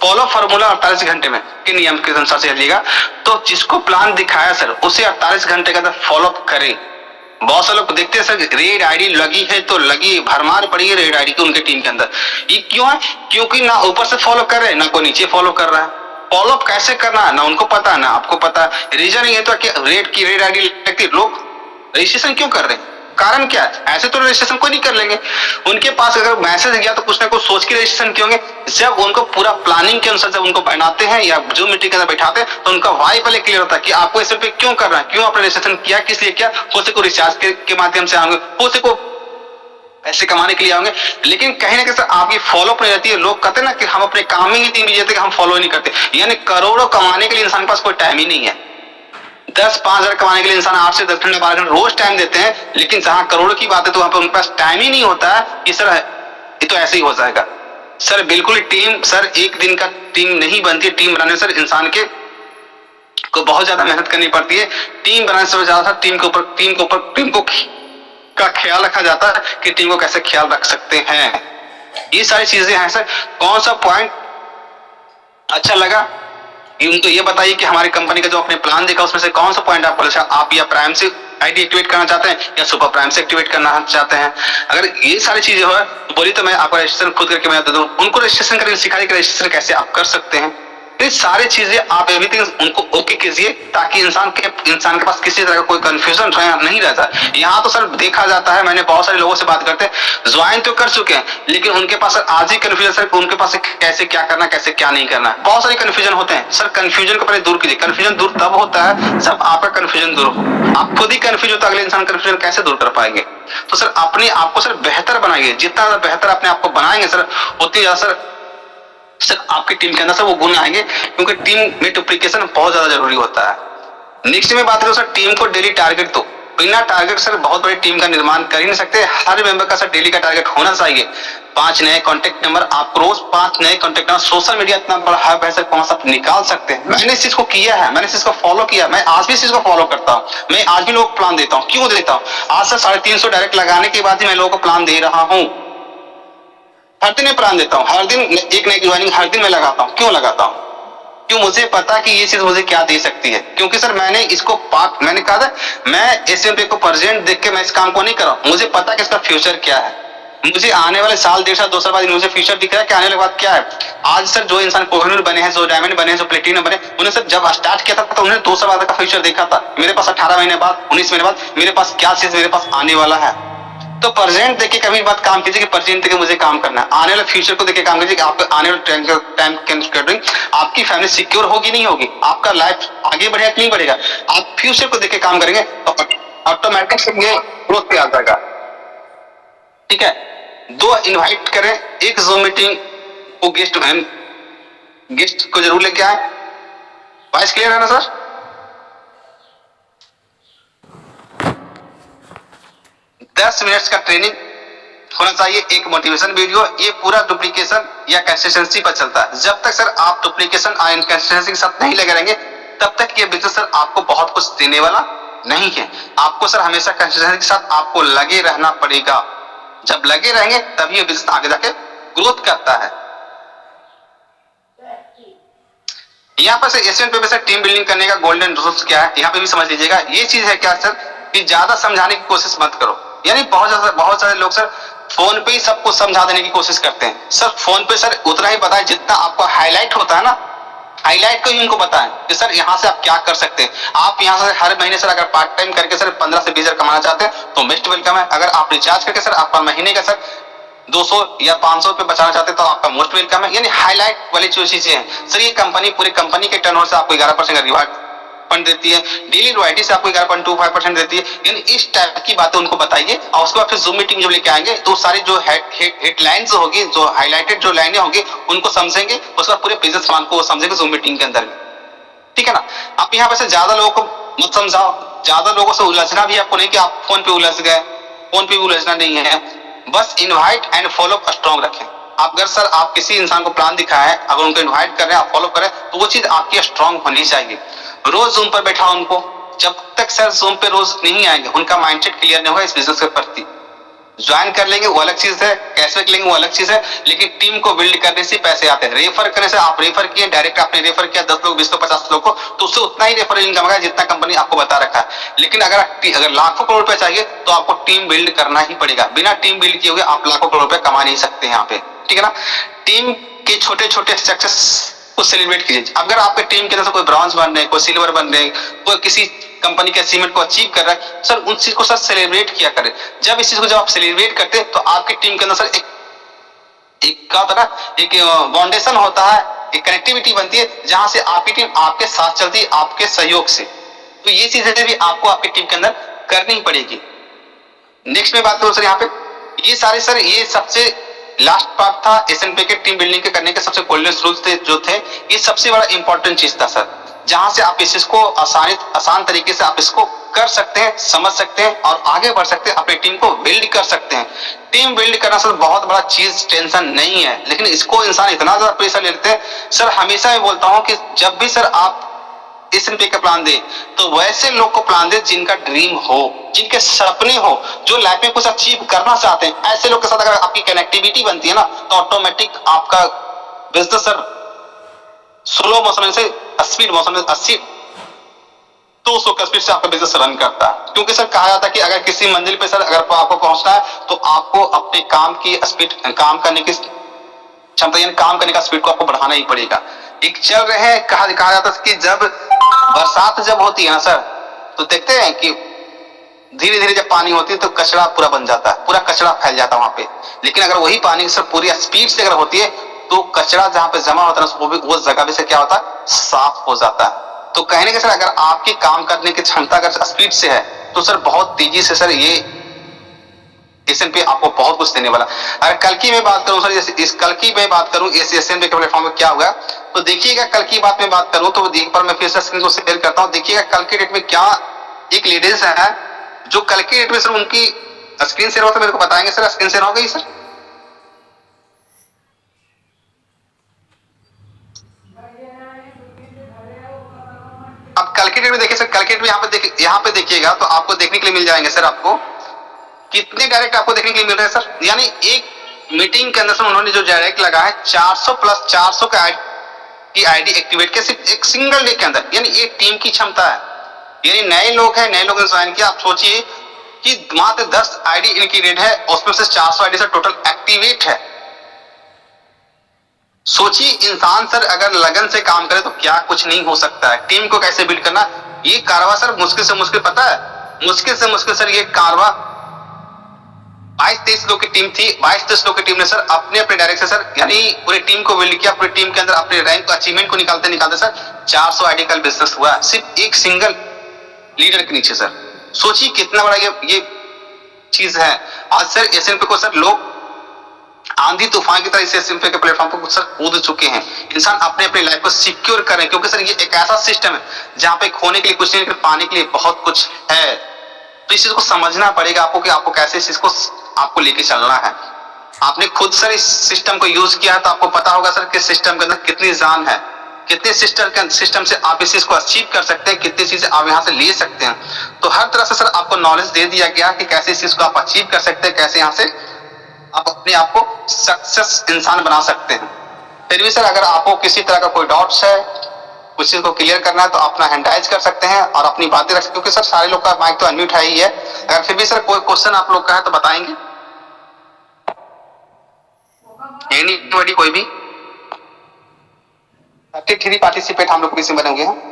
फॉलो फार्मूला 48 घंटे में के नियम के अनुसार से चलिएगा। तो जिसको प्लान दिखाया सर उसे 48 घंटे के अंदर फॉलो करें। बहुत से लोग देखते हैं सर रेड आईडी लगी है तो लगी, भरमार पड़ी है रेड आईडी की उनके टीम के अंदर। ये क्यों है? क्योंकि ना ऊपर से फॉलो कर रहे हैं ना कोई नीचे फॉलो कर रहा है। फॉलो कैसे करना है ना उनको पता है ना आपको पता है। रीजन ये तो कि रेड आईडी लगती है, लोग रजिस्ट्रेशन क्यों कर रहे हैं? कारण क्या है? ऐसे तो रजिस्ट्रेशन कोई नहीं कर लेंगे। उनके पास अगर मैसेज गया तो कुछ ना कुछ सोच के रजिस्ट्रेशन किए होंगे। जब उनको पूरा प्लानिंग के अनुसार जब उनको बनाते हैं या जो मीटिंग के अंदर बैठाते हैं तो उनका वाई पहले क्लियर होता है कि आपको इस पे क्यों करना है, क्यों आपने रजिस्ट्रेशन किया, किस लिए किया। हो सके रिचार्ज के माध्यम से आएंगे, हो सके पैसे कमाने के लिए आएंगे, लेकिन कहीं ना कहीं सर आपकी फॉलो अप नहीं रहती है। लोग कहते हैं ना कि हम अपने काम में ही इतनी बिजी होते हैं कि हम फॉलो नहीं करते। यानी करोड़ों कमाने के लिए इंसान के पास कोई टाइम ही नहीं है। 10-5 हजार कमाने के लिए इंसान 8 से 10 घंटे 12 घंटे रोज टाइम देते हैं, लेकिन जहां करोड़ों की बात है तो वहां पे उनके पास टाइम ही नहीं होता है कि सर ये तो ऐसे ही हो जाएगा। सर बिल्कुल टीम सर एक दिन का टीम नहीं बनती है। टीम बनाने सर इंसान के को बहुत ज्यादा मेहनत करनी पड़ती है। टीम बनाने से ज्यादा टीम को का ख्याल रखा जाता है कि टीम को कैसे ख्याल रख सकते हैं। ये सारी चीजें हैं सर। कौन सा पॉइंट अच्छा लगा उनको ये बताइए कि हमारी कंपनी का जो आपने प्लान देखा उसमें से कौन सा पॉइंट आपको लगा, आप या प्राइम से आईडी एक्टिवेट करना चाहते हैं या सुपर प्राइम से एक्टिवेट करना चाहते हैं। अगर ये सारी चीजें हो तो बोलिए तो मैं आपका रजिस्ट्रेशन खुद करके मैं दे दूं, उनको रजिस्ट्रेशन करके सिखाइए कि रजिस्ट्रेशन कैसे आप कर सकते हैं। ये सारी चीजें आप एवरीथिंग उनको ओके कीजिए ताकि इंसान के पास किसी तरह का कोई कंफ्यूजन नहीं रहता। यहाँ तो सर देखा जाता है, मैंने बहुत सारे लोगों से बात करते हैं, ज्वाइन तो कर चुके हैं लेकिन उनके पास आज ही कंफ्यूजन सर, उनके पास कैसे क्या करना कैसे क्या नहीं करना, बहुत सारे कंफ्यूजन होते हैं। सर कंफ्यूजन को पहले दूर कीजिए। कंफ्यूजन दूर तब होता है जब आपका कंफ्यूजन दूर हो। आप खुद ही कंफ्यूज हो तो अगले इंसान कंफ्यूजन कैसे दूर कर पाएंगे। तो सर अपने आप को सर बेहतर बनाइए, जितना बेहतर अपने आप को बनाएंगे सर उतनी ज्यादा सर आपकी टीम के अंदर सर वो गुण आएंगे, क्योंकि टीम में डुप्लीकेशन बहुत ज्यादा जरूरी होता है। नेक्स्ट में बात करूं सर टीम को डेली टारगेट, तो बिना टारगेट सर बहुत बड़ी टीम का निर्माण कर ही नहीं सकते। हर मेंबर का सर डेली का टारगेट होना चाहिए 5 नए कॉन्टेक्ट नंबर। आप रोज 5 नए कॉन्टेक्ट नंबर, सोशल मीडिया इतना बड़ा हब है सर, कौन सा निकाल सकते हैं। मैंने इस चीज को किया है, मैंने इस चीज को फॉलो किया, मैं आज भी इस चीज को फॉलो करता हूँ। मैं आज भी लोगों को प्लान देता हूँ। क्यों देता हूँ? आज सर 350 डायरेक्ट लगाने के बाद ही मैं लोगों को प्लान दे रहा हूँ। हर दिन मैं प्लान देता हूँ, हर दिन एक नई ज्वाइनिंग हर दिन मैं लगाता हूँ। क्यों लगाता हूँ? क्यों? मुझे पता कि ये चीज मुझे क्या दे सकती है, क्योंकि सर मैंने इसको मैंने कहा था मैं एसएमपी को प्रेजेंट देख के मैं इस काम को नहीं कर रहा हूँ। मुझे पता कि इसका फ्यूचर क्या है, मुझे आने वाले साल 1.5 साल 2 साल बाद मुझे फ्यूचर दिख रहा है कि आने वाले बाद क्या है। आज सर जो इंसान कोहिनूर बने हैं, जो डायमंड बने हैं, जो प्लेटिनम बने, उन्हें सर जब स्टार्ट किया था तो उन्होंने 2 साल बाद का फ्यूचर देखा था। मेरे पास 18 महीने बाद 19 महीने बाद मेरे पास क्या चीज मेरे पास आने वाला है। तो प्रेजेंट देख के कभी बात काम कीजिए कि प्रेजेंट देख के मुझे काम करना है। आने वाले फ्यूचर को देख के काम कीजिए कि आप आने वाले टाइम के आपकी फैमिली सिक्योर होगी नहीं होगी, आपका लाइफ आगे बढ़ेगा कि नहीं बढ़ेगा। आप फ्यूचर को देख के काम करेंगे तो ऑटोमेटिक से ये ग्रोथ पे आ जाएगा। ठीक है, 2 इनवाइट करें, एक जूम मीटिंग को गेस्ट को जरूर लेके आए। वॉइस क्लियर है ना सर? 10 मिनट्स का ट्रेनिंग होना चाहिए, एक मोटिवेशन वीडियो। ये पूरा डुप्लीकेशन या कंसिस्टेंसी पर चलता है। जब तक सर आप डुप्लीकेशन और इनकंसिस्टेंसी के साथ नहीं लगे रहेंगे तब तक ये बिजनेस सर आपको बहुत कुछ देने वाला नहीं है। आपको सर हमेशा कंसिस्टेंसी के साथ आपको लगे रहना पड़ेगा। जब लगे रहेंगे तभी ये बिजनेस आगे जाके ग्रोथ करता है। यहाँ पर सर एसएमपी पे सर टीम बिल्डिंग करने का गोल्डन रूल्स क्या है, यहाँ पे भी समझ लीजिएगा। ये चीज है क्या सर कि ज्यादा समझाने की कोशिश मत करो। यानी बहुत सारे लोग सर फोन पे ही सबको समझा देने की कोशिश करते हैं। सर फोन पे सर उतना ही बताएं जितना आपको हाईलाइट होता है ना, हाईलाइट को ही उनको बताएं कि सर यहाँ से आप क्या कर सकते हैं। आप यहाँ से हर महीने सर अगर पार्ट टाइम करके सर 15 से 20 हजार कमाना चाहते हैं तो बेस्ट वेलकम है। अगर आप रिचार्ज करके सर आपका महीने का सर 200 या 500 रुपए बचाना चाहते हैं तो आपका मोस्ट वेलकम है। यानी हाईलाइट वाली जो चीजें हैं सर, ये कंपनी पूरी कंपनी के टर्नओवर से आपको 11% का रिवार्ड फंड देती है, डेली रॉयल्टी से आपको 11.25% देती है। यानी इस टाइप की बातें उनको बताइए और उसके बाद फिर जूम मीटिंग जब लेके आएंगे तो सारी जो हेडलाइंस होगी, जो हाईलाइटेड जो लाइनें होंगी उनको समझेंगे, उसके बाद पूरे बिजनेस प्लान को वो समझेंगे जूम मीटिंग के अंदर। ठीक है ना? आप यहाँ पे से ज्यादा लोगों को मत समझाओ, ज्यादा लोगों से उलझना भी आपको नहीं कि आप फोन पे उलझ गए, फोन पे उलझना नहीं है। बस invite and follow up strong रखें। आप अगर सर आप किसी इंसान को प्लान दिखाए, अगर उनको इनवाइट कर रहे हैं, आप फॉलो करें तो वो चीज आपकी स्ट्रॉन्ग होनी चाहिए। रोज जूम पर बैठा उनको, जब तक सर जूम पे रोज नहीं आएंगे उनका माइंडसेट क्लियर नहीं होगा इस बिजनेस के प्रति। ज्वाइन कर लेंगे वो अलग चीज है, कैशबैक लेंगे वो अलग चीज है, लेकिन टीम को बिल्ड करने से पैसे आते हैं। रेफर करने से, आप रेफर किए, डायरेक्ट आपने रेफर किया 10 लोग 20 लोग 50 लोग को, तो उससे उतना ही रेफरल इनकम आएगा जितना कंपनी आपको बता रखा है। लेकिन अगर लाखों करोड़ रुपए चाहिए तो आपको टीम बिल्ड करना ही पड़ेगा। बिना टीम बिल्ड किए हुए आप लाखों करोड़ रुपए कमा नहीं सकते यहाँ पे। ठीक है ना? टीम के छोटे छोटे सक्सेस को सेलिब्रेट कीजिए। अगर आपके टीम के अंदर से कोई ब्रॉन्ज बन रहे, कोई सिल्वर बन रहे, कोई किसी कंपनी के अचीवमेंट को अचीव कर रहा है, सर उन चीज को सर सेलिब्रेट किया करें। जब इस चीज को जब आप सेलिब्रेट करते हैं तो आपकी टीम के अंदर सर एक क्या होता है ना, एक फाउंडेशन होता है, एक कनेक्टिविटी बनती है जहां से आपकी टीम आपके साथ चलती है, आपके सहयोग से। तो ये चीजें भी आपको आपकी टीम के अंदर करनी पड़ेगी। नेक्स्ट में बात करूं सर, यहाँ पे ये सारे सर ये सबसे लास्ट पार्ट था एसएनपी के टीम बिल्डिंग के करने के सबसे गोल्डन रूल्स थे जो थे। ये सबसे बड़ा इंपॉर्टेंट चीज था सर, जहां से आप इस चीज को आसान तरीके से आप इसको कर सकते हैं, समझ सकते हैं और आगे बढ़ सकते हैं, अपनी टीम को बिल्ड कर सकते हैं। टीम बिल्ड करना सर बहुत बड़ा चीज, टेंशन नहीं है, लेकिन इसको इंसान इतना ज्यादा प्रेशर लेते हैं। सर हमेशा मैं बोलता हूं कि जब भी सर आप एसएनपी का प्लान दे तो वैसे लोग को प्लान दे जिनका ड्रीम हो, जिनके सपने हो, जो लाइफ में कुछ अचीव करना चाहते हैं। ऐसे लोग के साथ अगर आपकी कनेक्टिविटी बनती है ना तो ऑटोमेटिक आपका बिजनेस सर स्लो मोशन से स्पीड मौसम में 80-200 का स्पीड से आपका बिजनेस रन करता है। क्योंकि सर कहा जाता है कि अगर किसी मंजिल पे सर अगर आपको पहुंचना है तो आपको अपने काम की स्पीड, काम करने की क्षमता यानी काम करने का स्पीड को आपको बढ़ाना ही पड़ेगा। एक चल रहे हैं, कहा जाता है कि जब बरसात जब होती है ना सर, तो देखते हैं कि धीरे धीरे जब पानी होती है तो कचरा पूरा बन जाता है, पूरा कचरा फैल जाता है वहां पे। लेकिन अगर वही पानी सर पूरी स्पीड से अगर होती है तो कचरा जहां पे जमा होता है वो भी वो जगह भी से क्या होता है, साफ हो जाता है। तो कहने के सर अगर आपकी काम करने की क्षमता अगर स्पीड से है तो सर बहुत तेजी से सर ये एस&पी आपको बहुत कुछ देने वाला। अगर कल की मैं बात करूं सर, जैसे इस कल की मैं बात करूं इस एस&पी के प्लेटफॉर्म पे क्या हुआ, तो देखिएगा कल की बात में बात करूं तो एक बार मैं फिर से स्क्रीन को शेयर करता हूं। देखिएगा कल के डेट में क्या एक लेडीज है जो कल के डेट में सर उनकी स्क्रीन शेयर होता मेरे को बताएंगे सर, स्क्रीन शेयर हो गई सर? अब कल के डेट में देखिए सर, कल के डेट में यहाँ पे देखिएगा तो आपको देखने के लिए मिल जाएंगे सर, आपको कितने डायरेक्ट आपको देखने के लिए मिल रहे हैं सर। यानी एक मीटिंग के अंदर सर उन्होंने जो डायरेक्ट लगा है 400 प्लस 400 का आईडी एक्टिवेट किया सिर्फ एक सिंगल डे के अंदर। यानी एक टीम की क्षमता है, यानी नए लोग हैं, नए लोगों ने ज्वाइन किया। आप सोचिए कि मात्र 10 आईडी इनकी रेड है, उसमें से 400 आईडी सर टोटल एक्टिवेट है। सोचिए इंसान सर अगर लगन से काम करे तो क्या कुछ नहीं हो सकता है। टीम को कैसे बिल्ड करना, ये कारवा सर मुश्किल से मुश्किल, पता है मुश्किल से मुश्किल सर ये कारवा 22-23 लोग की टीम थी। 22-23 लोग की टीम ने सर अपने डायरेक्ट से सर यानी पूरी टीम को बिल्ड किया, पूरी टीम के अंदर अपने रैंक को अचीवमेंट को निकालते निकालते सर 400 आईडी का बिजनेस हुआ सिर्फ एक सिंगल लीडर के नीचे सर। सोचिए कितना बड़ा ये चीज है। आज सर एस&पी को सर लोग आंधी तूफान की तरह इस एस&पी के प्लेटफॉर्म पर सर कूद चुके हैं। इंसान अपने अपने लाइफ को सिक्योर करें, क्योंकि सर ये एक ऐसा सिस्टम है जहां पे खोने के लिए कुछ नहीं लेकिन पाने के लिए बहुत कुछ है। तो इस चीज को समझना पड़ेगा आपको कि आपको कैसे इस चीज को आपको लेके चलना है। आपने खुद सर इस सिस्टम को यूज किया है तो आपको पता होगा सर कि सिस्टम के अंदर कितनी जान है, कितने सिस्टम से आप इस चीज को अचीव कर सकते हैं, कितनी चीजें आप यहाँ से ले सकते हैं। तो हर तरह से सर आपको नॉलेज दे दिया गया कि कैसे इस चीज को आप अचीव कर सकते हैं, कैसे यहाँ से आप अपने आप को सक्सेस इंसान बना सकते हैं। फिर भी सर अगर आपको किसी तरह का कोई डाउट्स है, कुछ चीज को क्लियर करना है तो अपना हैंड राइज कर सकते हैं और अपनी बातें रख सकते हैं, क्योंकि सर सारे लोग का माइक तो अनम्यूट है ही है। अगर फिर भी सर कोई क्वेश्चन आप लोग का है तो बताएंगे, एनीबॉडी कोई भी 33 पार्टिसिपेट हम लोग किसी में बनेंगे हैं।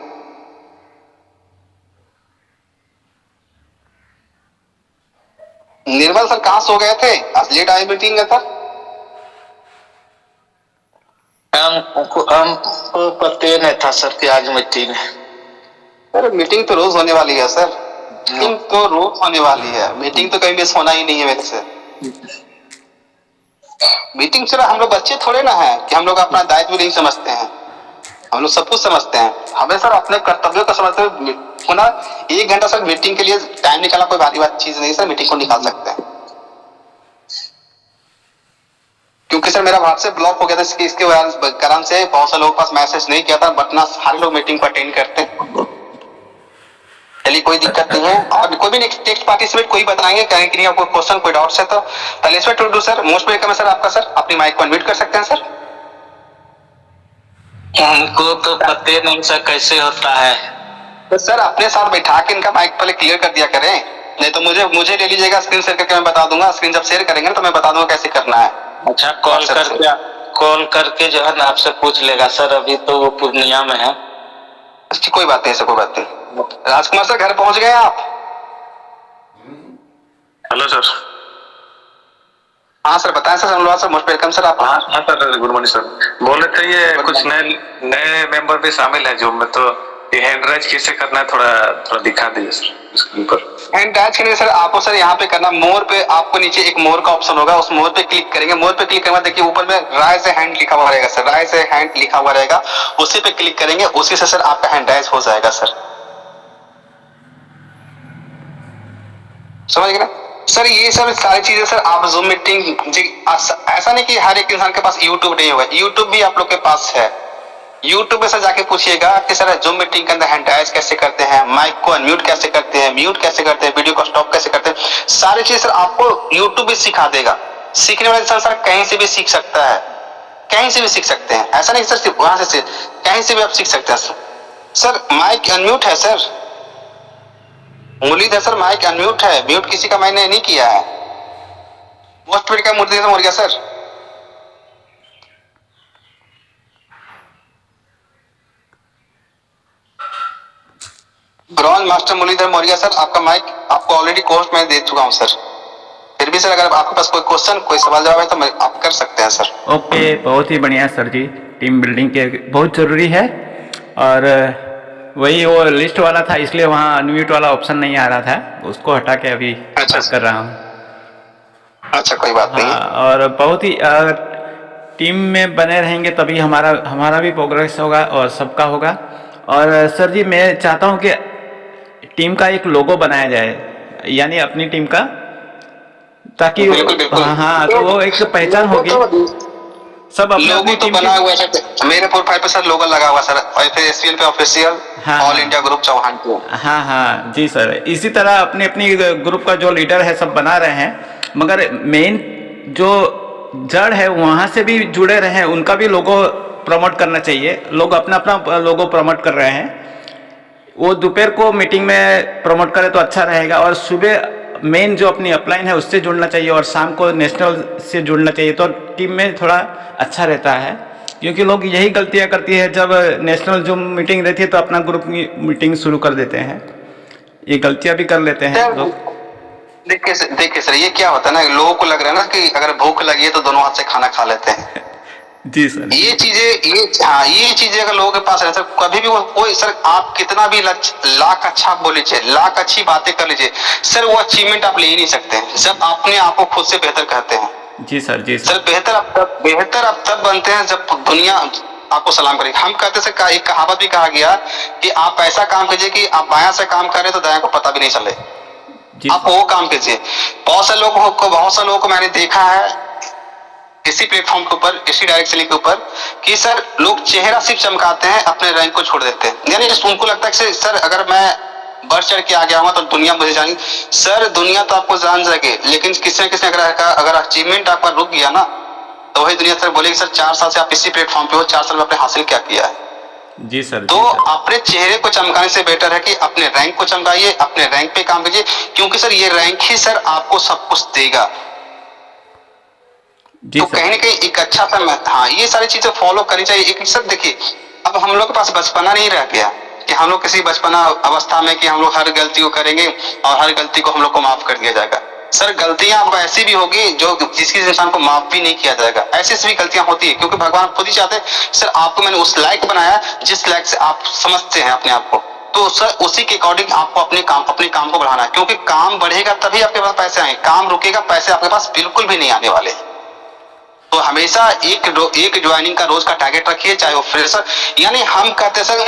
निर्मल सर कहाँ सो गए थे, आज लेट आई मीटिंग है सर? हमको पता नहीं था सर कि आज मीटिंग है। सर मीटिंग तो रोज होने वाली है सर, मीटिंग तो रोज होने वाली है, मीटिंग तो कहीं मिस होना ही नहीं है मेरे से। मीटिंग सर हम लोग बच्चे थोड़े ना है कि हम लोग अपना दायित्व नहीं समझते हैं, हम लोग सब कुछ समझते हैं। हमें सर अपने कर्तव्यों को समझते होना। 1 घंटा सर मीटिंग के लिए टाइम निकालना कोई भारी बात चीज नहीं सर, मीटिंग को निकाल सकते हैं। क्योंकि सर मेरा व्हाट्सएप ब्लॉक हो गया था, इसके कारण से बहुत सारे लोगों के पास मैसेज नहीं किया था, बट ना सारे लोग मीटिंग को अटेंड करते हैं। चलिए कोई दिक्कत नहीं है। और कोई भी नेक्स्ट पार्टिसिपेट कोई बताएंगे कहीं कि नहीं आपको क्वेश्चन कोई डाउट्स है तो तलेश्वर टुडू सर मोस्ट वेलकम है सर आपका। सर अपनी माइक को अनम्यूट कर सकते हैं सर। हमको तो पता नहीं सर कैसे होता है। तो सर अपने साथ बैठा के इनका माइक पहले क्लियर कर दिया करें, नहीं तो मुझे ले लीजिएगा स्क्रीन शेयर करके, मैं बता दूंगा। स्क्रीन जब शेयर करेंगे तो मैं बता दूंगा कैसे करना है। अच्छा कॉल करके जो है ना आपसे पूछ लेगा सर, अभी तो वो पूर्णिया में है। कोई बात नहीं सर, कोई बात नहीं। राजकुमार सर घर पहुंच गए आप? Hello sir. हाँ सर बताएं सर। अनुराग सर मोस्ट वेलकम सर आप। हाँ सर गुड मॉर्निंग सर। बोल रहे थे ये कुछ नए मेंबर भी शामिल है जो, मैं तो ये हैंड राइज कैसे करना है थोड़ा दिखा दीजिए सर स्क्रीन पर। हैंड राइज करने सर आपको सर यहाँ पे करना, मोर पे आपको नीचे एक मोर का ऑप्शन होगा, उस मोर पे क्लिक करेंगे। मोर पे क्लिक करने देखिए ऊपर में राइज ए हैंड लिखा हुआ रहेगा सर, राइज ए हैंड लिखा हुआ रहेगा, उसी पे क्लिक करेंगे, उसी से सर आपका हैंड राइज हो जाएगा सर। समझ गए ना सर? ये सब सारी चीजें सर आप जूम मीटिंग ऐसा नहीं कि हर एक इंसान के पास यूट्यूब नहीं होगा, यूट्यूब भी आप लोग के पास है। यूट्यूब में सर जाके पूछिएगा कि सर जूम मीटिंग के अंदर हैंड राइज कैसे करते हैं, माइक को अनम्यूट कैसे करते हैं, म्यूट कैसे करते हैं, वीडियो को स्टॉप कैसे करते हैं, सारी चीज सर आपको यूट्यूब भी सिखा देगा। सीखने वाला इंसान सर कहीं से भी सीख सकता है, कहीं से भी सीख सकते हैं। ऐसा नहीं सर सिर्फ वहां से कहीं से भी आप सीख सकते हैं सर। सर माइक अनम्यूट है sir, Muralidhar sir mike unmute है, म्यूट किसी का मैंने नहीं किया है। मोस्ट का Muralidhar Maurya sir. Bronze master Muralidhar Maurya sir, आपका माइक आपको ऑलरेडी कोर्स में दे चुका हूं सर। फिर भी सर अगर आपके पास कोई क्वेश्चन कोई सवाल जवाब है तो आप कर सकते हैं सर। ओके, बहुत ही बढ़िया सर जी, टीम बिल्डिंग के बहुत ज़रूरी है। और वही वो लिस्ट वाला था इसलिए वहाँ अनम्यूट वाला ऑप्शन नहीं आ रहा था, उसको हटा के अभी अच्छा कर रहा हूँ। अच्छा कोई बात नहीं। हाँ, और बहुत ही टीम में बने रहेंगे तभी हमारा भी प्रोग्रेस होगा और सबका होगा। और सर जी मैं चाहता हूँ कि टीम का एक लोगो बनाया जाए, यानी अपनी टीम का, ताकि हाँ तो वो एक पहचान होगी, सब अपने लोगो तो बना हुआ है मेरे प्रोफाइल पे सर, लोगो लगा हुआ सर, और फिर एसपीएल पे official all India group Chauhan को। हाँ हाँ जी सर, इसी तरह अपनी अपनी ग्रुप का जो लीडर है सब बना रहे हैं, मगर मेन जो जड़ है वहाँ से भी जुड़े रहे हैं, उनका भी लोगो प्रमोट करना चाहिए। लोग अपना अपना लोगो प्रमोट कर रहे हैं, वो दोपहर को मीटिंग में प्रमोट करे तो अच्छा रहेगा, और सुबह मेन जो अपनी अपलाइन है उससे जुड़ना चाहिए, और शाम को नेशनल से जुड़ना चाहिए, तो टीम में थोड़ा अच्छा रहता है। क्योंकि लोग यही गलतियां करती है, जब नेशनल जो मीटिंग रहती है तो अपना ग्रुप की मीटिंग शुरू कर देते हैं, ये गलतियां भी कर लेते हैं लोग। देखिए सर ये क्या होता है ना, लोगों को लग रहा है ना कि अगर भूख लगी है तो दोनों हाथ से खाना खा लेते हैं। जी सर, ये चीजें अगर लोगों के पास है सर, कभी भी वो कोई सर आप कितना भी लाख अच्छा बोल लीजिए, लाख अच्छी बातें कर लीजिए सर, वो अचीवमेंट आप ले ही नहीं सकते जब अपने आप को खुद से बेहतर कहते हैं। जी सर, जी सर बेहतर आप तब बनते हैं जब दुनिया आपको सलाम करेगी। हम कहते सर, एक कहावत भी कहा गया कि आप ऐसा काम कीजिए कि आप बायां से काम करें तो दायां को पता भी नहीं चले, आप वो काम कीजिए। बहुत से लोगों को मैंने देखा है इसी प्लेटफॉर्म के ऊपर, इसी डायरेक्ट सेलिंग के ऊपर, कि सर लोग चेहरा सिर्फ चमकाते हैं, अपने रैंक को छोड़ देते हैं। यानी उनको लगता है कि सर अगर मैं बढ़ चढ़ के आ गया हूँ तो दुनिया मुझे जानी। सर दुनिया तो आपको जान जाएगी, लेकिन किसी न किसी अगर अचीवमेंट आपका रुक गया ना तो वही दुनिया सर बोलेगी सर 4 साल से आप इसी प्लेटफॉर्म पे हो, 4 साल में आपने हासिल क्या किया है। जी सर, तो अपने चेहरे को चमकाने से बेटर है कि अपने रैंक को चमकाइए, अपने रैंक पे काम कीजिए, क्योंकि सर ये रैंक ही सर आपको सब कुछ देगा। तो कहीं ना कहीं एक अच्छा सा, हाँ ये सारी चीजें फॉलो करनी चाहिए। एक सर देखिए, अब हम लोग के पास बचपना नहीं रह गया कि हम लोग किसी बचपना अवस्था में कि हम लोग हर गलती को करेंगे और हर गलती को हम लोग को माफ कर दिया जाएगा। सर गलतियां आपको ऐसी भी होगी जो जिसकी इंसान को माफ भी नहीं किया जाएगा, ऐसी भी गलतियां होती है, क्योंकि भगवान खुद ही चाहते हैं सर आपको मैंने उस लायक बनाया जिस लायक से आप समझते हैं अपने आप को। तो सर उसी के अकॉर्डिंग आपको अपने काम को बढ़ाना है, क्योंकि काम बढ़ेगा तभी आपके पास पैसे आएंगे, काम रुकेगा पैसे आपके पास बिल्कुल भी नहीं आने वाले। तो हमेशा एक ज्वाइनिंग का रोज का टारगेट रखिए, चाहे वो फ्रेशर, यानी हम कहते सर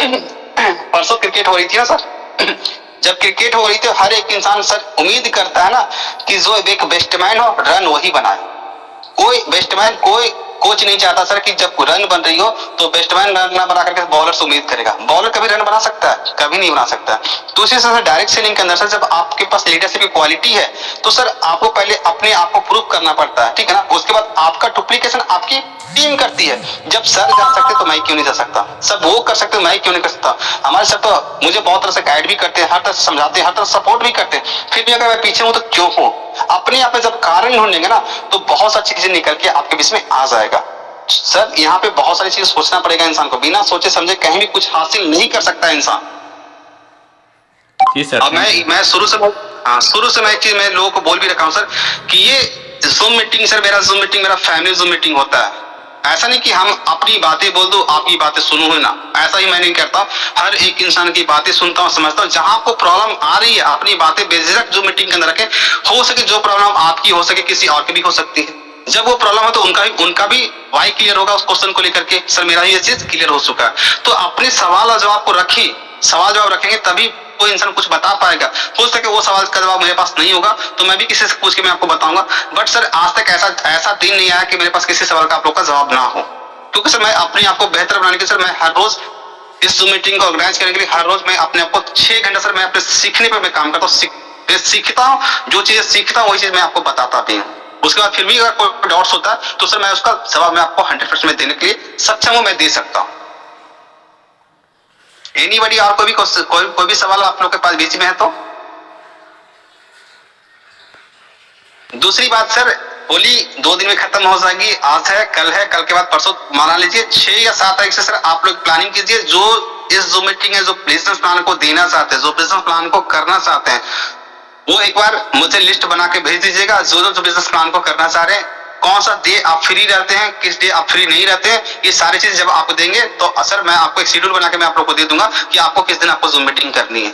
परसों क्रिकेट हो रही थी ना सर, जब क्रिकेट हो रही थी हर एक इंसान सर उम्मीद करता है ना कि जो एक बेस्टमैन हो रन वही बनाए। कोई बेस्टमैन, कोई कोच नहीं चाहता सर कि जब रन बन रही हो तो बेस्टमैन रन ना बना करके बॉलर से उम्मीद करेगा। बॉलर कभी रन बना सकता है? कभी नहीं बना सकता। तो इसी तरह डायरेक्ट सेलिंग के अंदर सर जब आपके पास लीडरशिप की क्वालिटी है तो सर आपको पहले अपने आप को प्रूव करना पड़ता है, ठीक है ना। उसके बाद आपका डुप्लीकेशन आपकी टीम करती है। जब सर जा सकते तो मैं क्यों नहीं जा सकता, सब वो कर सकते मैं क्यों नहीं कर सकता। हमारे सर तो मुझे बहुत तरह से गाइड भी करते हैं, हर तरह से समझाते हैं, हर तरह से सपोर्ट भी करते हैं, फिर भी अगर मैं पीछे हूं तो क्यों हूं। अपने आप में जब कारण ढूंढेंगे ना तो बहुत सारी चीजें निकल के आपके बीच में आ जाएगा। सर यहाँ पे बहुत सारी चीजें सोचना पड़ेगा इंसान को, बिना सोचे समझे कहीं भी कुछ हासिल नहीं कर सकता इंसान। जी सर, और मैं शुरू से मैं एक चीज मैं लोगों को बोल भी रखा हूँ सर कि ये जूम मीटिंग सर, मेरा जूम मीटिंग मेरा फैमिली जूम मीटिंग होता है। ऐसा नहीं कि हम अपनी बातें बोल दो आपकी बातें सुनो है ना, ऐसा ही मैं नहीं करता। हर एक इंसान की बातें सुनता हूँ, समझता हूँ। जहां आपको प्रॉब्लम आ रही है अपनी बातें बेझिझक जूम मीटिंग के अंदर रखें। हो सके जो प्रॉब्लम आपकी हो सके किसी और की भी हो सकती है। जब वो प्रॉब्लम है तो उनका भी वाई क्लियर होगा उस क्वेश्चन को लेकर के, सर मेरा ये चीज क्लियर हो चुका है। तो अपने सवाल और जवाब को रखिए, सवाल जवाब रखेंगे तभी कोई इंसान कुछ बता पाएगा। हो सके वो सवाल का जवाब मेरे पास नहीं होगा तो मैं भी किसी से पूछ के मैं आपको बताऊंगा। बट सर आज तक ऐसा दिन नहीं आया कि मेरे पास किसी सवाल का आप लोग का जवाब ना हो, क्योंकि सर मैं अपने आप को बेहतर बनाने के लिए सर मैं हर रोज इस जूम मीटिंग को ऑर्गेनाइज करने के लिए हर रोज मैं अपने आप को 6 घंटा सर मैं अपने सीखने पर मैं काम करता हूँ, सीखता हूँ। जो चीजें सीखता हूँ वही चीज मैं आपको बताता भी हूँ। उसके बाद फिर भी अगर कोई डाउट्स होता है तो सर मैं उसका जवाब मैं आपको 100% में देने के लिए सक्षम हूं, मैं दे सकता हूं। एनीबॉडी और कोई भी सवाल आप लोग के पास बीच में है तो? दूसरी बात सर, होली 2 दिन में खत्म हो जाएगी, आज है कल के बाद परसों मना लीजिए। 6 या 7 तारीख से सर आप लोग प्लानिंग कीजिए। जो इस जो मीटिंग है, जो बिजनेस प्लान को देना चाहते हैं, जो बिजनेस प्लान को करना चाहते हैं, वो एक बार मुझे लिस्ट बना के भेज दीजिएगा। जो बिजनेस प्लान को करना चाह रहे हैं, कौन सा डे आप फ्री रहते हैं, किस डे आप फ्री नहीं रहते हैं, ये सारी चीज जब आपको देंगे तो सर मैं आपको एक शेड्यूल बना के मैं आप लोग को दे दूंगा कि आपको किस दिन आपको जूम मीटिंग करनी है।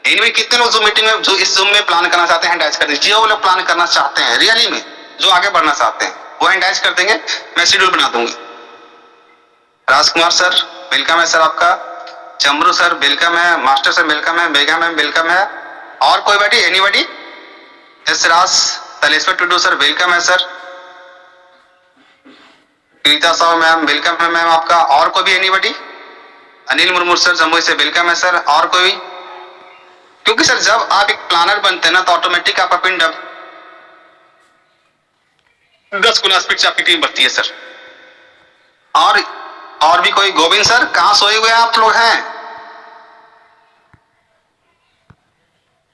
एनीवे कितने लोग जूम मीटिंग में जो इस जूम में प्लान करना चाहते हैं, हैंड राइज कर दीजिए। वो लोग प्लान करना चाहते हैं रियली में, जो आगे बढ़ना चाहते हैं, वो हैंड राइज कर देंगे, मैं शेड्यूल बना दूंगी। राजकुमार सर वेलकम है सर आपका, चमरू सर वेलकम है, मास्टर सर वेलकम है, मेघा मैम वेलकम है, और कोई बैठी anybody? S Raj Taleshwar Tudu sir welcome है sir, Geeta Sahu ma'am welcome है मैम आपका, और कोई भी एनीबॉडी? अनिल मुर्मू सर जम्मू से वेलकम है सर, और कोई? क्योंकि सर जब आप एक प्लानर बनते हैं ना तो ऑटोमेटिक आपका पिन 10 गुना स्पीड से आपकी टीम बढ़ती है सर। और भी कोई? गोविंद सर कहां सोए हुए आप लोग हैं?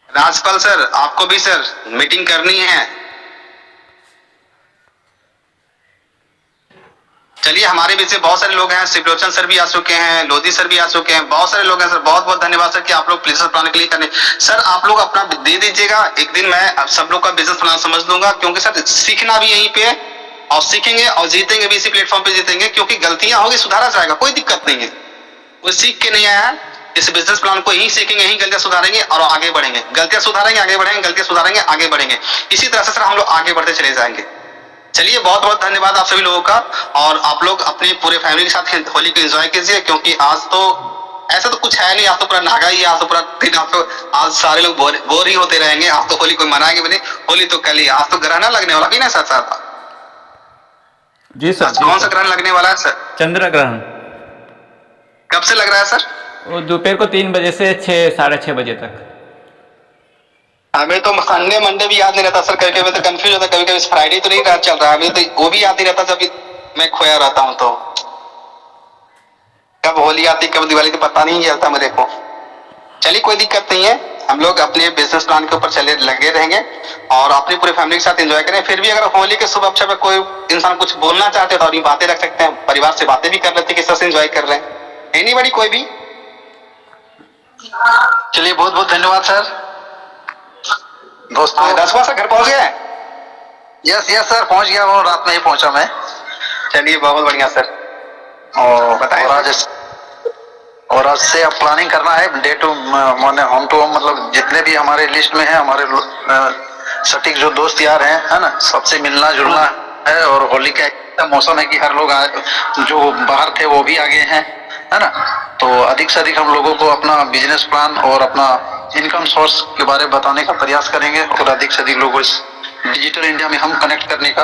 राजपाल सर आपको भी सर मीटिंग करनी है। चलिए, हमारे बीच से बहुत सारे लोग हैं, शिवलोचन सर भी आ चुके हैं, लोधी सर भी आ चुके हैं, बहुत सारे लोग हैं सर। बहुत बहुत धन्यवाद सर कि आप लोग बिजनेस प्लान के लिए करने। सर आप लोग अपना दे दीजिएगा, एक दिन मैं सब लोग का बिजनेस प्लान समझ लूंगा, क्योंकि सर सीखना भी यहीं पे है, और सीखेंगे और जीतेंगे भी इसी प्लेटफॉर्म पे जीतेंगे, क्योंकि गलतियां होगी सुधारा जाएगा, कोई दिक्कत नहीं है। वो सीख के नहीं आया है, इस बिजनेस प्लान को यही सीखेंगे, यही गलतियां सुधारेंगे और आगे बढ़ेंगे। गलतियां सुधारेंगे आगे बढ़ेंगे, गलतियां सुधारेंगे आगे बढ़ेंगे, इसी तरह से सर हम लोग आगे बढ़ते चले जाएंगे। चलिए, बहुत बहुत धन्यवाद आप सभी लोगों का, और आप लोग अपनी पूरे फैमिली के साथ होली को एंजॉय कीजिए, क्योंकि आज तो ऐसा तो कुछ है नहीं, आज तो पूरा नागा ही, आज तो पूरा दिन, आज सारे लोग बोर ही होते रहेंगे। आज तो होली कोई मनाएंगे भी नहीं, होली तो कल ही, आज तो ग्रहण लगने वाला भी ना साथ साथ। जी सर। कौन सा ग्रहण लगने वाला है सर? चंद्र ग्रहण। कब से लग रहा है सर? वो दोपहर को 3 बजे से 6 साढ़े 6 बजे तक। हमें तो संडे मंडे भी याद नहीं रहता सर, कभी कभी तो कंफ्यूज होता, कभी कभी फ्राइडे तो नहीं चल रहा है, हमें तो वो भी याद नहीं रहता जब मैं खोया रहता हूँ। तो कब होली आती कब दिवाली तो पता नहीं चलता मेरे को। चलिए, कोई दिक्कत नहीं है, हम लोग अपने बिजनेस प्लान के ऊपर चले लगे रहेंगे और अपनी पूरी फैमिली के साथ एंजॉय करें। फिर भी अगर होली के शुभ अवसर पर कोई इंसान कुछ बोलना चाहते तो अपनी बातें रख सकते हैं, परिवार से बातें भी कर लेते किस तरह से एंजॉय कर रहे हैं। एनीबॉडी कोई भी? चलिए, बहुत बहुत धन्यवाद सर। दोस्तों 10 से घर पहुंच गए? यस सर, पहुंच गया हूँ, रात में ही पहुंचा मैं। चलिए, बहुत बढ़िया सर। और बताएं। और आज से अब प्लानिंग करना है डे टू माने होम टू होम, मतलब जितने भी हमारे लिस्ट में है, हमारे सटीक जो दोस्त यार हैं, है ना, सबसे मिलना जुलना है। और होली का मौसम है कि हर लोग जो बाहर थे वो भी आगे हैं, है ना, तो अधिक से अधिक हम लोगों को अपना बिजनेस प्लान और अपना इनकम सोर्स के बारे में बताने का प्रयास करेंगे, और अधिक से अधिक लोगों इस डिजिटल इंडिया में हम कनेक्ट करने का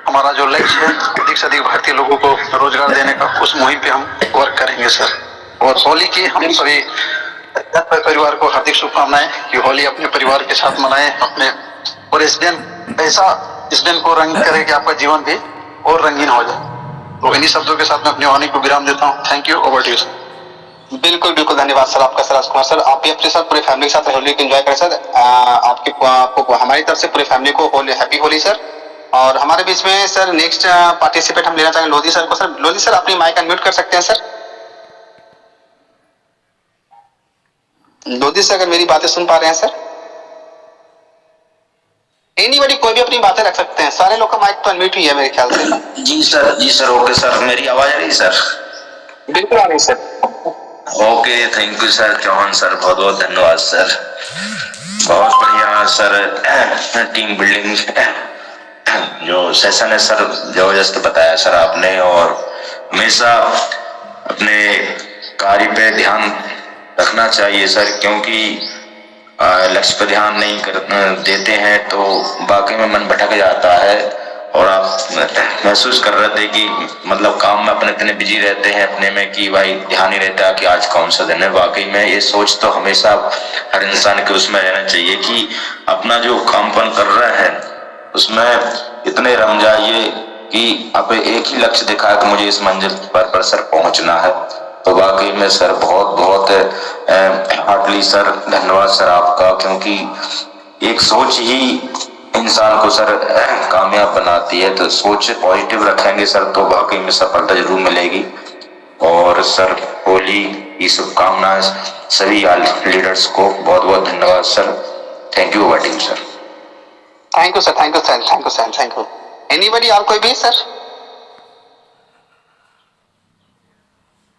हमारा जो लक्ष्य है, अधिक से अधिक भारतीय लोगों को रोजगार देने का, उस मुहिम पे हम वर्क करेंगे सर। और होली की हम सभी परिवार को हार्दिक शुभकामनाएं कि होली अपने परिवार के साथ मनाएं अपने, और इस दिन को रंग करे कि आपका जीवन भी और रंगीन हो जाए। तो इन्हीं शब्दों के साथ मैं अपनी वाणी को विराम देता हूँ। Thank you, over to you sir. बिल्कुल बिल्कुल धन्यवाद सर आपका सर राजकुमार सर। आप भी अपने साथ पूरी फैमिली के साथ होली को एंजॉय करें सर। आपको हमारी तरफ से पूरी फैमिली को होली हैप्पी होली सर। और हमारे बीच में सर नेक्स्ट पार्टिसिपेट हम लेना चाहेंगे लोधी सर को। सर लोधी सर अपनी माइक अनम्यूट कर सकते हैं सर। लोधी सर अगर मेरी बातें सुन पा रहे हैं सर? एनीबॉडी कोई भी अपनी बातें रख सकते हैं, सारे लोग का माइक तो अनम्यूट ही है मेरे ख्याल से। जी सर ओके सर, मेरी आवाज आ रही सर? बिल्कुल आ रही sir. Okay, thank you sir Chauhan sir, बहुत बहुत धन्यवाद सर। बहुत बढ़िया सर, टीम बिल्डिंग जो सेशन है सर, जबरदस्त बताया सर आपने। और हमेशा अपने कार्य पे ध्यान रखना चाहिए सर, क्योंकि लक्ष्य पर ध्यान नहीं देते हैं तो बाकी में मन भटक जाता है। और आप महसूस कर रहे थे कि मतलब काम में अपने इतने बिजी रहते हैं अपने में कि भाई ध्यान ही रहता है कि आज कौन सा दिन है। वाकई में ये सोच तो हमेशा हर इंसान के उसमें रहना चाहिए कि अपना जो कामपन कर रहा है उसमें इतने रम जाइए कि आप एक ही लक्ष्य दिखाए कि मुझे इस मंजिल पर सर पहुंचना है। तो वाकई में सर बहुत बहुत हार्टली सर धन्यवाद सर आपका, क्योंकि एक सोच ही इंसान को सर कामयाब बनाती है। तो सोच पॉजिटिव रखेंगे सर तो वाकई में सफलता जरूर मिलेगी। और सर होली की शुभकामनाएं सभी लीडर्स को, बहुत बहुत धन्यवाद sir. Thank you waiting sir. Thank you sir, thank you sir, thank you sir, thank you. Anybody और कोई भी सर?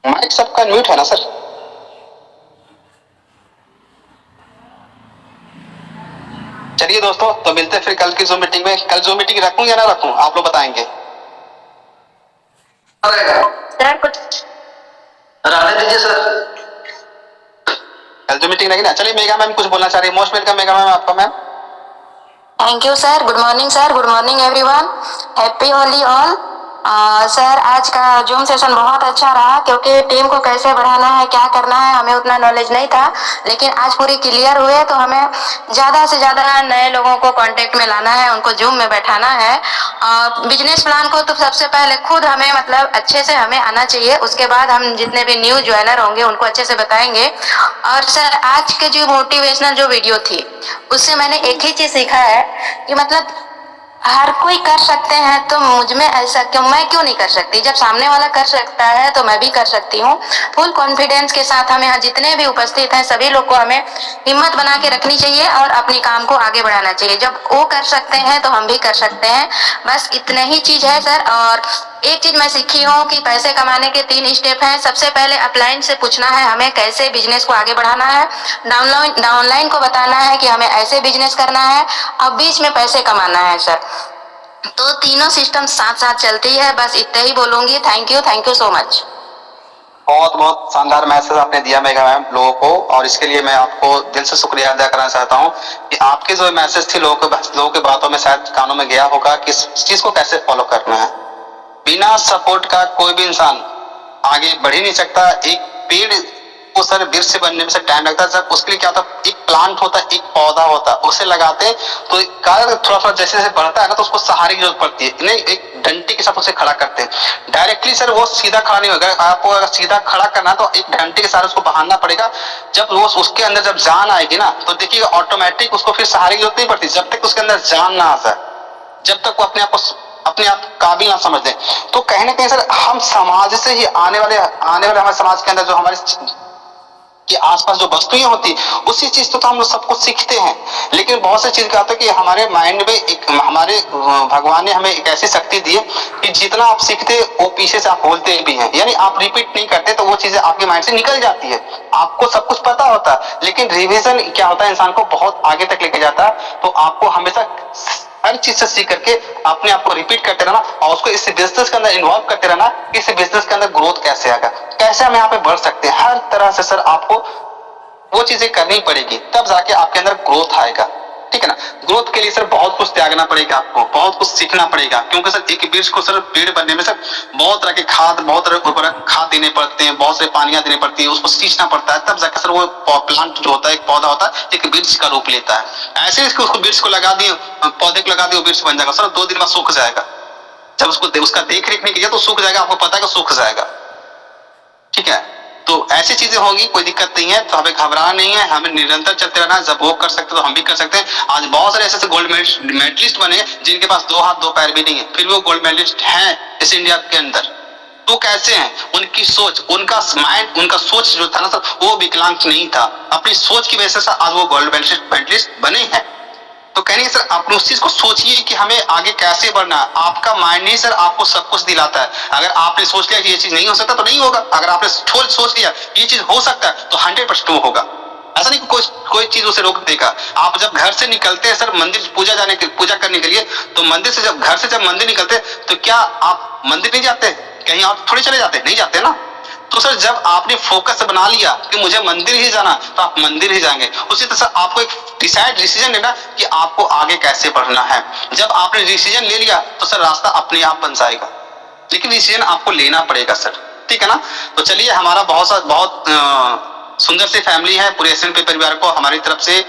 माइक सबका म्यूट है ना सर? चलिए दोस्तों, तो मिलते हैं फिर कल की जूम मीटिंग में। कल जूम मीटिंग रखूं या ना रखूं, आप लोग बताएंगे। सर कुछ रहने दीजिए सर। कल जूम मीटिंग रहेगी ना। चलिए मेगा मैम कुछ बोलना चाह रही है। मोस्ट वेलकम मेगा मैम आपका। Ma'am thank you sir. Good morning sir. Good morning everyone. Happy Holi all. Sir आज का जूम सेशन बहुत अच्छा रहा, क्योंकि टीम को कैसे बढ़ाना है, क्या करना है, हमें उतना नॉलेज नहीं था, लेकिन आज पूरी क्लियर हुए। तो हमें ज़्यादा से ज़्यादा नए लोगों को कांटेक्ट में लाना है, उनको जूम में बैठाना है। बिजनेस प्लान को तो सबसे पहले खुद हमें मतलब अच्छे से हमें आना चाहिए, उसके बाद हम जितने भी न्यू ज्वाइनर होंगे उनको अच्छे से बताएंगे। और सर आज के जो मोटिवेशनल जो वीडियो थी उससे मैंने एक ही चीज़ सीखा है कि मतलब हर कोई कर सकते हैं, तो मुझ में ऐसा क्यों, मैं क्यों नहीं कर सकती? जब सामने वाला कर सकता है तो मैं भी कर सकती हूँ। फुल कॉन्फिडेंस के साथ हमें यहाँ जितने भी उपस्थित हैं सभी लोग को हमें हिम्मत बना के रखनी चाहिए और अपने काम को आगे बढ़ाना चाहिए। जब वो कर सकते हैं तो हम भी कर सकते हैं। बस इतना ही चीज है सर। और एक चीज मैं सीखी हूँ कि पैसे कमाने के 3 स्टेप हैं। सबसे पहले अपलाइन से पूछना है हमें कैसे बिजनेस को आगे बढ़ाना है, डाउनलाइन को बताना है कि हमें ऐसे बिजनेस करना है, अब बीच में पैसे कमाना है सर। तो तीनों सिस्टम साथ साथ चलती है। बस इतना ही बोलूंगी। Thank you so much. बहुत बहुत शानदार मैसेज आपने दिया मेगा मैम लोगों को, और इसके लिए मैं आपको दिल से शुक्रिया अदा करना चाहता हूँ कि आपके जो मैसेज थी लोगों के बातों में शायद कानों में गया होगा कि इस चीज को कैसे फॉलो करना है। बिना सपोर्ट का कोई भी इंसान आगे बढ़ ही नहीं सकता। एक पेड़ को सर वृक्ष से बनने में से टाइम लगता है। जब उसके लिए क्या होता है, एक प्लांट होता है, एक पौधा होता है, उसे लगाते हैं तो थोड़ा थोड़ा जैसे जैसे बढ़ता है ना तो उसको सहारे की जरूरत पड़ती है। नहीं, एक डंटी के साथ उसे खड़ा करते हैं। डायरेक्टली सर वो सीधा खड़ा नहीं होगा। आपको अगर सीधा खड़ा करना है तो एक डंटी के सहारे उसको बहाना पड़ेगा। जब वो उसके अंदर जब जान आएगी ना तो देखिएगा ऑटोमेटिक उसको फिर सहारे की जरूरत नहीं पड़ती, जब तक उसके अंदर जान ना आ जाए, जब तक वो अपने आप काबिल ना समझ दे। तो कहीं ना कहीं सर हम समाज से ही आने वाले हमारे समाज के अंदर जो हमारे के आसपास जो वस्तुएं होती उसी चीज तो हम लोग सब कुछ सीखते हैं। लेकिन बहुत सी चीज क्या होता है कि हमारे माइंड में एक हमारे भगवान ने हमें एक ऐसी शक्ति दी है कि जितना आप सीखते वो पीछे से आप बोलते भी हैं, यानी आप रिपीट नहीं करते तो वो चीजें आपके माइंड से निकल जाती है। आपको सब कुछ पता होता है, लेकिन रिविजन क्या होता है इंसान को बहुत आगे तक लेके जाता है। तो आपको हमेशा हर चीज से सीख करके अपने आप को रिपीट करते रहना और उसको इस बिजनेस के अंदर इन्वॉल्व करते रहना। इस बिजनेस के अंदर ग्रोथ कैसे आएगा, कैसे हम यहाँ पे बढ़ सकते हैं, हर तरह से सर आपको वो चीजें करनी पड़ेगी, तब जाके आपके अंदर ग्रोथ आएगा। ठीक है ना। ग्रोथ के लिए सर बहुत कुछ त्यागना पड़ेगा, आपको बहुत कुछ सीखना पड़ेगा, क्योंकि सर एक वृक्ष को सर पेड़ बनने में सर बहुत तरह के खाद, बहुत तरह के खाद देने पड़ते हैं, बहुत से पानियां देनी पड़ती है, उसको सींचना पड़ता है, तब जाकर सर वो प्लांट जो होता है, एक पौधा होता है, एक वृक्ष का रूप लेता है। ऐसे इसको उसको वृक्ष को लगा दिए, पौधे को लगा दिए, वृक्ष बन जाएगा सर 2 दिन में सूख जाएगा। जब उसका देख रेख नहीं किया तो सूख जाएगा, आपको पता है कि सूख जाएगा। ठीक है। तो ऐसी चीजें होंगी, कोई दिक्कत नहीं है, तो हमें घबराना नहीं है, हमें निरंतर चलते रहना है। जब वो कर सकते तो हम भी कर सकते हैं। आज बहुत सारे ऐसे गोल्ड मेडलिस्ट बने जिनके पास 2 हाथ 2 पैर भी नहीं है, फिर वो गोल्ड मेडलिस्ट हैं इस इंडिया के अंदर। तो कैसे हैं? उनकी सोच, उनका माइंड, उनका सोच जो था ना सर वो विकलांग नहीं था। अपनी सोच की वजह से आज वो गोल्ड मेडलिस्ट बने हैं। तो कहने सर आप उस चीज को सोचिए कि हमें आगे कैसे बढ़ना है। आपका माइंड ही सर आपको सब कुछ दिलाता है। अगर आपने सोच लिया कि ये चीज नहीं हो सकता तो नहीं होगा, अगर आपने सोच लिया ये चीज हो सकता है तो 100% वो होगा। ऐसा नहीं कि कोई चीज उसे रोक देगा। आप जब घर से निकलते हैं सर मंदिर पूजा करने के लिए, तो मंदिर से जब मंदिर निकलते तो क्या आप मंदिर नहीं जाते, कहीं और थोड़ी चले जाते, नहीं जाते ना। तो सर जब आपने फोकस बना लिया कि मुझे मंदिर ही जाना, तो आप मंदिर ही जाएंगे। उसी तरह सर आपको एक डिसीजन लेना कि आपको आगे कैसे बढ़ना है। जब आपने डिसीजन ले लिया तो सर रास्ता अपने आप बन जाएगा, लेकिन डिसीजन आपको लेना पड़ेगा सर। ठीक है ना। तो चलिए, हमारा बहुत सुंदर सी फैमिली है, पूरे SNP परिवार को हमारी तरफ से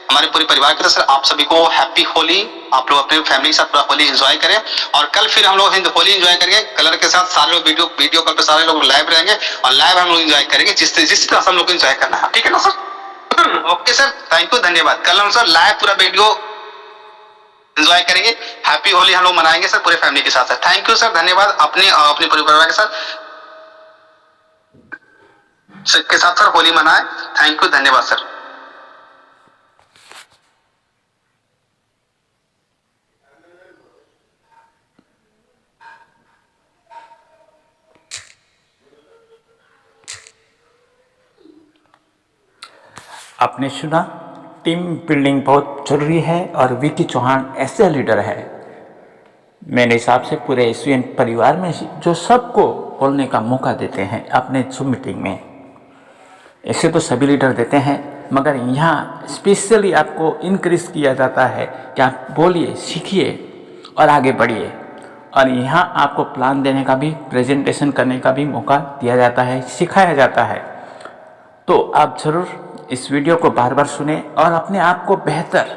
हमारे पूरे परिवार की तरफ से आप सभी को हैप्पी होली। आप लोग अपने फैमिली के साथ पूरा होली एंजॉय करें और कल फिर हम लोग होली एंजॉय करेंगे कलर के साथ। सारे लोग वीडियो कॉल पे सारे लोग लाइव रहेंगे और लाइव हम लोग एंजॉय करेंगे जिस तरह से हम लोग को एंजॉय करना है, ठीक है ना sir? Okay sir, thank you, धन्यवाद। कल हम सर लाइव पूरा वीडियो एंजॉय करेंगे, हैप्पी होली हम लोग मनाएंगे सर पूरे फैमिली के साथ। थैंक यू सर, धन्यवाद। अपने पूरे परिवार के साथ सर होली मनाए। थैंक यू, धन्यवाद सर। आपने सुना, टीम बिल्डिंग बहुत जरूरी है और विकी चौहान ऐसे लीडर है मेरे हिसाब से पूरे एसवीएन परिवार में जो सबको बोलने का मौका देते हैं अपने जूम मीटिंग में। ऐसे तो सभी लीडर देते हैं, मगर यहाँ स्पेशली आपको इनक्रीज किया जाता है कि आप बोलिए, सीखिए और आगे बढ़िए। और यहाँ आपको प्लान देने का भी, प्रेजेंटेशन करने का भी मौका दिया जाता है, सिखाया जाता है। तो आप ज़रूर इस वीडियो को बार बार सुने और अपने आप को बेहतर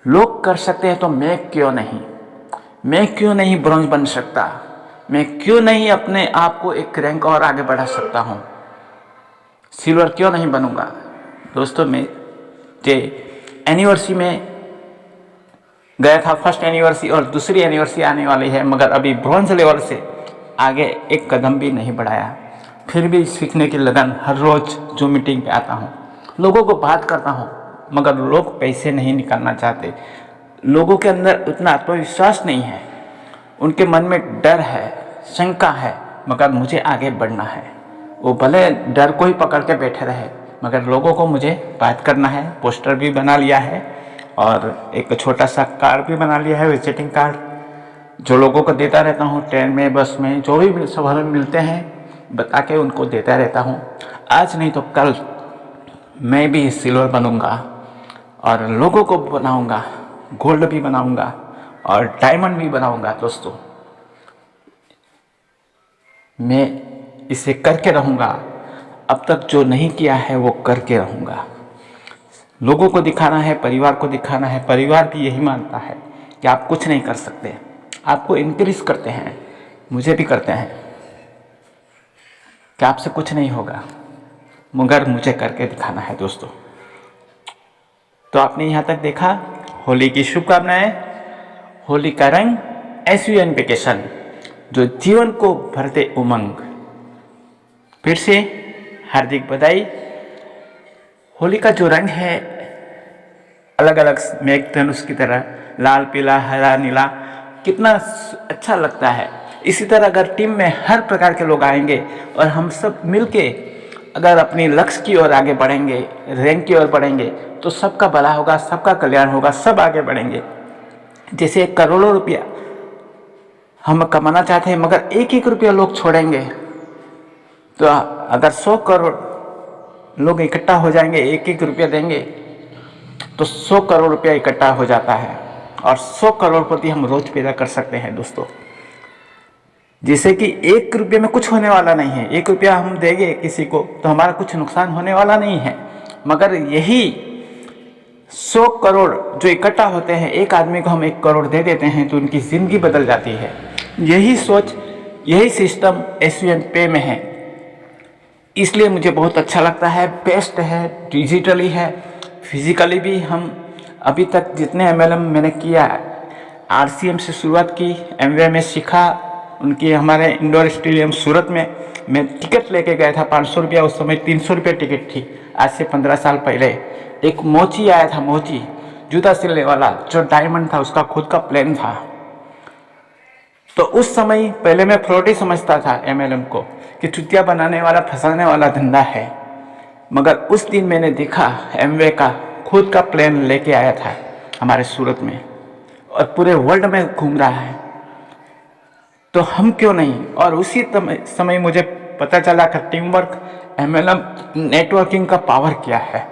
लोग कर सकते हैं तो मैं क्यों नहीं ब्रॉन्ज बन सकता, मैं क्यों नहीं अपने आप को एक रैंक और आगे बढ़ा सकता हूँ, सिल्वर क्यों नहीं बनूंगा। दोस्तों, मैं जे एनिवर्सरी में गया था, फर्स्ट एनिवर्सरी और दूसरी एनिवर्सरी आने वाली है, मगर अभी ब्रॉन्ज लेवल से आगे एक कदम भी नहीं बढ़ाया। फिर भी सीखने की लगन, हर रोज़ जो मीटिंग पे आता हूँ, लोगों को बात करता हूँ, मगर लोग पैसे नहीं निकालना चाहते। लोगों के अंदर उतना आत्मविश्वास नहीं है, उनके मन में डर है, शंका है, मगर मुझे आगे बढ़ना है। वो भले डर को ही पकड़ के बैठे रहे, मगर लोगों को मुझे बात करना है। पोस्टर भी बना लिया है और एक छोटा सा कार्ड भी बना लिया है, विजिटिंग कार्ड, जो लोगों को देता रहता हूँ। ट्रेन में, बस में, जो भी सभा में मिलते हैं बता के उनको देता रहता हूँ। आज नहीं तो कल मैं भी सिल्वर बनूंगा और लोगों को बनाऊंगा, गोल्ड भी बनाऊंगा और डायमंड भी बनाऊंगा। दोस्तों, मैं इसे करके रहूंगा। अब तक जो नहीं किया है वो करके रहूंगा। लोगों को दिखाना है, परिवार को दिखाना है। परिवार भी यही मानता है कि आप कुछ नहीं कर सकते, आपको इंक्रीज करते हैं, मुझे भी करते हैं कि आपसे कुछ नहीं होगा, मगर मुझे करके दिखाना है। दोस्तों, तो आपने यहाँ तक देखा, होली की शुभकामनाएं। होली का रंग एसवीएन वेकेशन, जो जीवन को भरते उमंग। फिर से हार्दिक बधाई। होली का जो रंग है अलग अलग मेघधनुष की तरह, लाल, पीला, हरा, नीला, कितना अच्छा लगता है। इसी तरह अगर टीम में हर प्रकार के लोग आएंगे और हम सब मिलके अगर अपनी लक्ष्य की ओर आगे बढ़ेंगे, रैंक की ओर बढ़ेंगे, तो सबका भला होगा, सबका कल्याण होगा, सब आगे बढ़ेंगे। जैसे करोड़ों रुपया हम कमाना चाहते हैं, मगर एक एक रुपया लोग छोड़ेंगे, तो अगर 100 करोड़ लोग इकट्ठा हो जाएंगे, एक एक रुपया देंगे, तो 100 करोड़ रुपया इकट्ठा हो जाता है और 100 करोड़पति हम रोज पैदा कर सकते हैं। दोस्तों, जैसे कि 1 रुपये में कुछ होने वाला नहीं है। 1 रुपया हम देंगे किसी को तो हमारा कुछ नुकसान होने वाला नहीं है, मगर यही 100 करोड़ जो इकट्ठा होते हैं, एक आदमी को हम 1 करोड़ दे देते हैं तो उनकी ज़िंदगी बदल जाती है। यही सोच, यही सिस्टम एसवीएन पे में है, इसलिए मुझे बहुत अच्छा लगता है। बेस्ट है, डिजिटली है, फिजिकली भी। हम अभी तक जितने एमएलएम मैंने किया, आरसीएम से शुरुआत की, एमवे में सीखा, उनकी हमारे इंडोर स्टेडियम सूरत में मैं टिकट लेके गया था 500 रुपया, उस समय 300 रुपये टिकट थी। आज से 15 साल पहले एक मोची आया था, मोची जूता सिलने वाला, जो डायमंड था, उसका खुद का प्लेन था। तो उस समय पहले मैं फ्रॉड ही समझता था एमएलएम को, कि चुतिया बनाने वाला, फंसाने वाला धंधा है, मगर उस दिन मैंने देखा एमवे का खुद का प्लेन लेके आया था हमारे सूरत में और पूरे वर्ल्ड में घूम रहा है। तो हम क्यों नहीं। और उसी समय मुझे पता चला कि टीम वर्क, एमएलएम, नेटवर्किंग का पावर क्या है।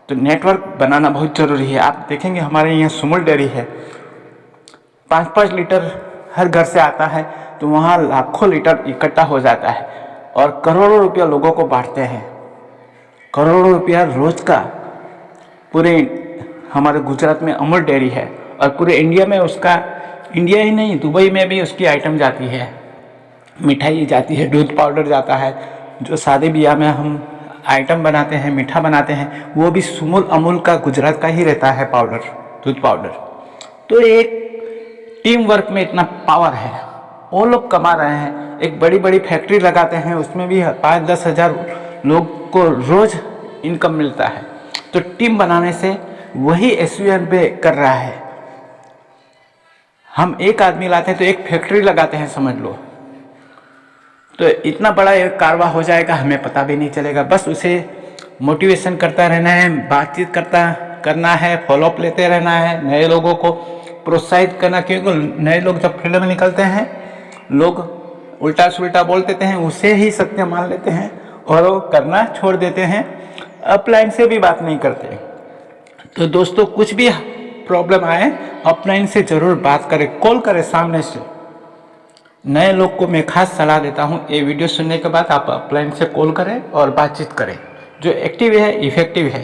तो नेटवर्क बनाना बहुत ज़रूरी है। आप देखेंगे हमारे यहाँ सुमुल डेयरी है, 5-5 लीटर हर घर से आता है, तो वहाँ लाखों लीटर इकट्ठा हो जाता है और करोड़ों रुपया लोगों को बांटते हैं। करोड़ों रुपया रोज का पूरे हमारे गुजरात में अमूल डेयरी है और पूरे इंडिया में उसका, इंडिया ही नहीं दुबई में भी उसकी आइटम जाती है, मिठाई जाती है, दूध पाउडर जाता है। जो शादी ब्याह में हम आइटम बनाते हैं, मीठा बनाते हैं, वो भी सुमूल अमूल का गुजरात का ही रहता है पाउडर, दूध पाउडर। तो एक टीम वर्क में इतना पावर है, वो लोग कमा रहे हैं। एक बड़ी बड़ी फैक्ट्री लगाते हैं, उसमें भी 5-10 हज़ार लोग को रोज़ इनकम मिलता है। तो टीम बनाने से वही SUN पे कर रहा है। हम एक आदमी लाते हैं तो एक फैक्ट्री लगाते हैं, समझ लो। तो इतना बड़ा एक कारवा हो जाएगा, हमें पता भी नहीं चलेगा। बस उसे मोटिवेशन करता रहना है, बातचीत करना है, फॉलोअप लेते रहना है, नए लोगों को प्रोत्साहित करना। क्योंकि नए लोग जब फील्ड में निकलते हैं, लोग उल्टा सुल्टा बोल देते हैं, उसे ही सत्य मान लेते हैं और वो करना छोड़ देते हैं, अपलाइन से भी बात नहीं करते। तो दोस्तों, कुछ भी प्रॉब्लम आए, अपलाइन से ज़रूर बात करें, कॉल करें सामने से। नए लोग को मैं खास सलाह देता हूँ, ये वीडियो सुनने के बाद आप अपलाइन से कॉल करें और बातचीत करें। जो एक्टिव है, इफेक्टिव है,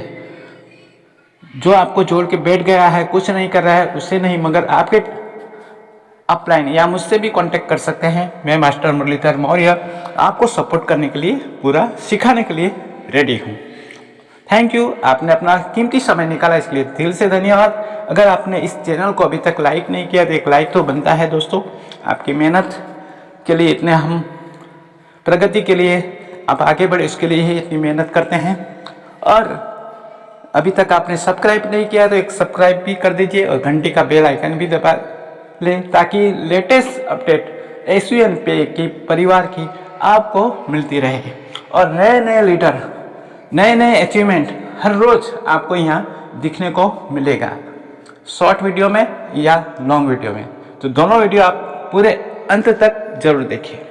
जो आपको जोड़ के बैठ गया है, कुछ नहीं कर रहा है, उससे नहीं, मगर आपके अपलाइन या मुझसे भी कांटेक्ट कर सकते हैं। मैं मास्टर मुरलीधर मौर्य आपको सपोर्ट करने के लिए, पूरा सिखाने के लिए रेडी हूँ। थैंक यू, आपने अपना कीमती समय निकाला, इसके लिए दिल से धन्यवाद। अगर आपने इस चैनल को अभी तक लाइक नहीं किया तो एक लाइक तो बनता है दोस्तों। आपकी मेहनत के लिए, इतने हम प्रगति के लिए आप आगे बढ़े, इसके लिए ही इतनी मेहनत करते हैं। और अभी तक आपने सब्सक्राइब नहीं किया तो एक सब्सक्राइब भी कर दीजिए और घंटी का बेल आइकन भी दबा लें, ताकि लेटेस्ट अपडेट SUN पे की परिवार की आपको मिलती रहे। और नए नए लीडर, नए नए अचीवमेंट हर रोज़ आपको यहाँ दिखने को मिलेगा, शॉर्ट वीडियो में या लॉन्ग वीडियो में। तो दोनों वीडियो आप पूरे अंत तक जरूर देखिए।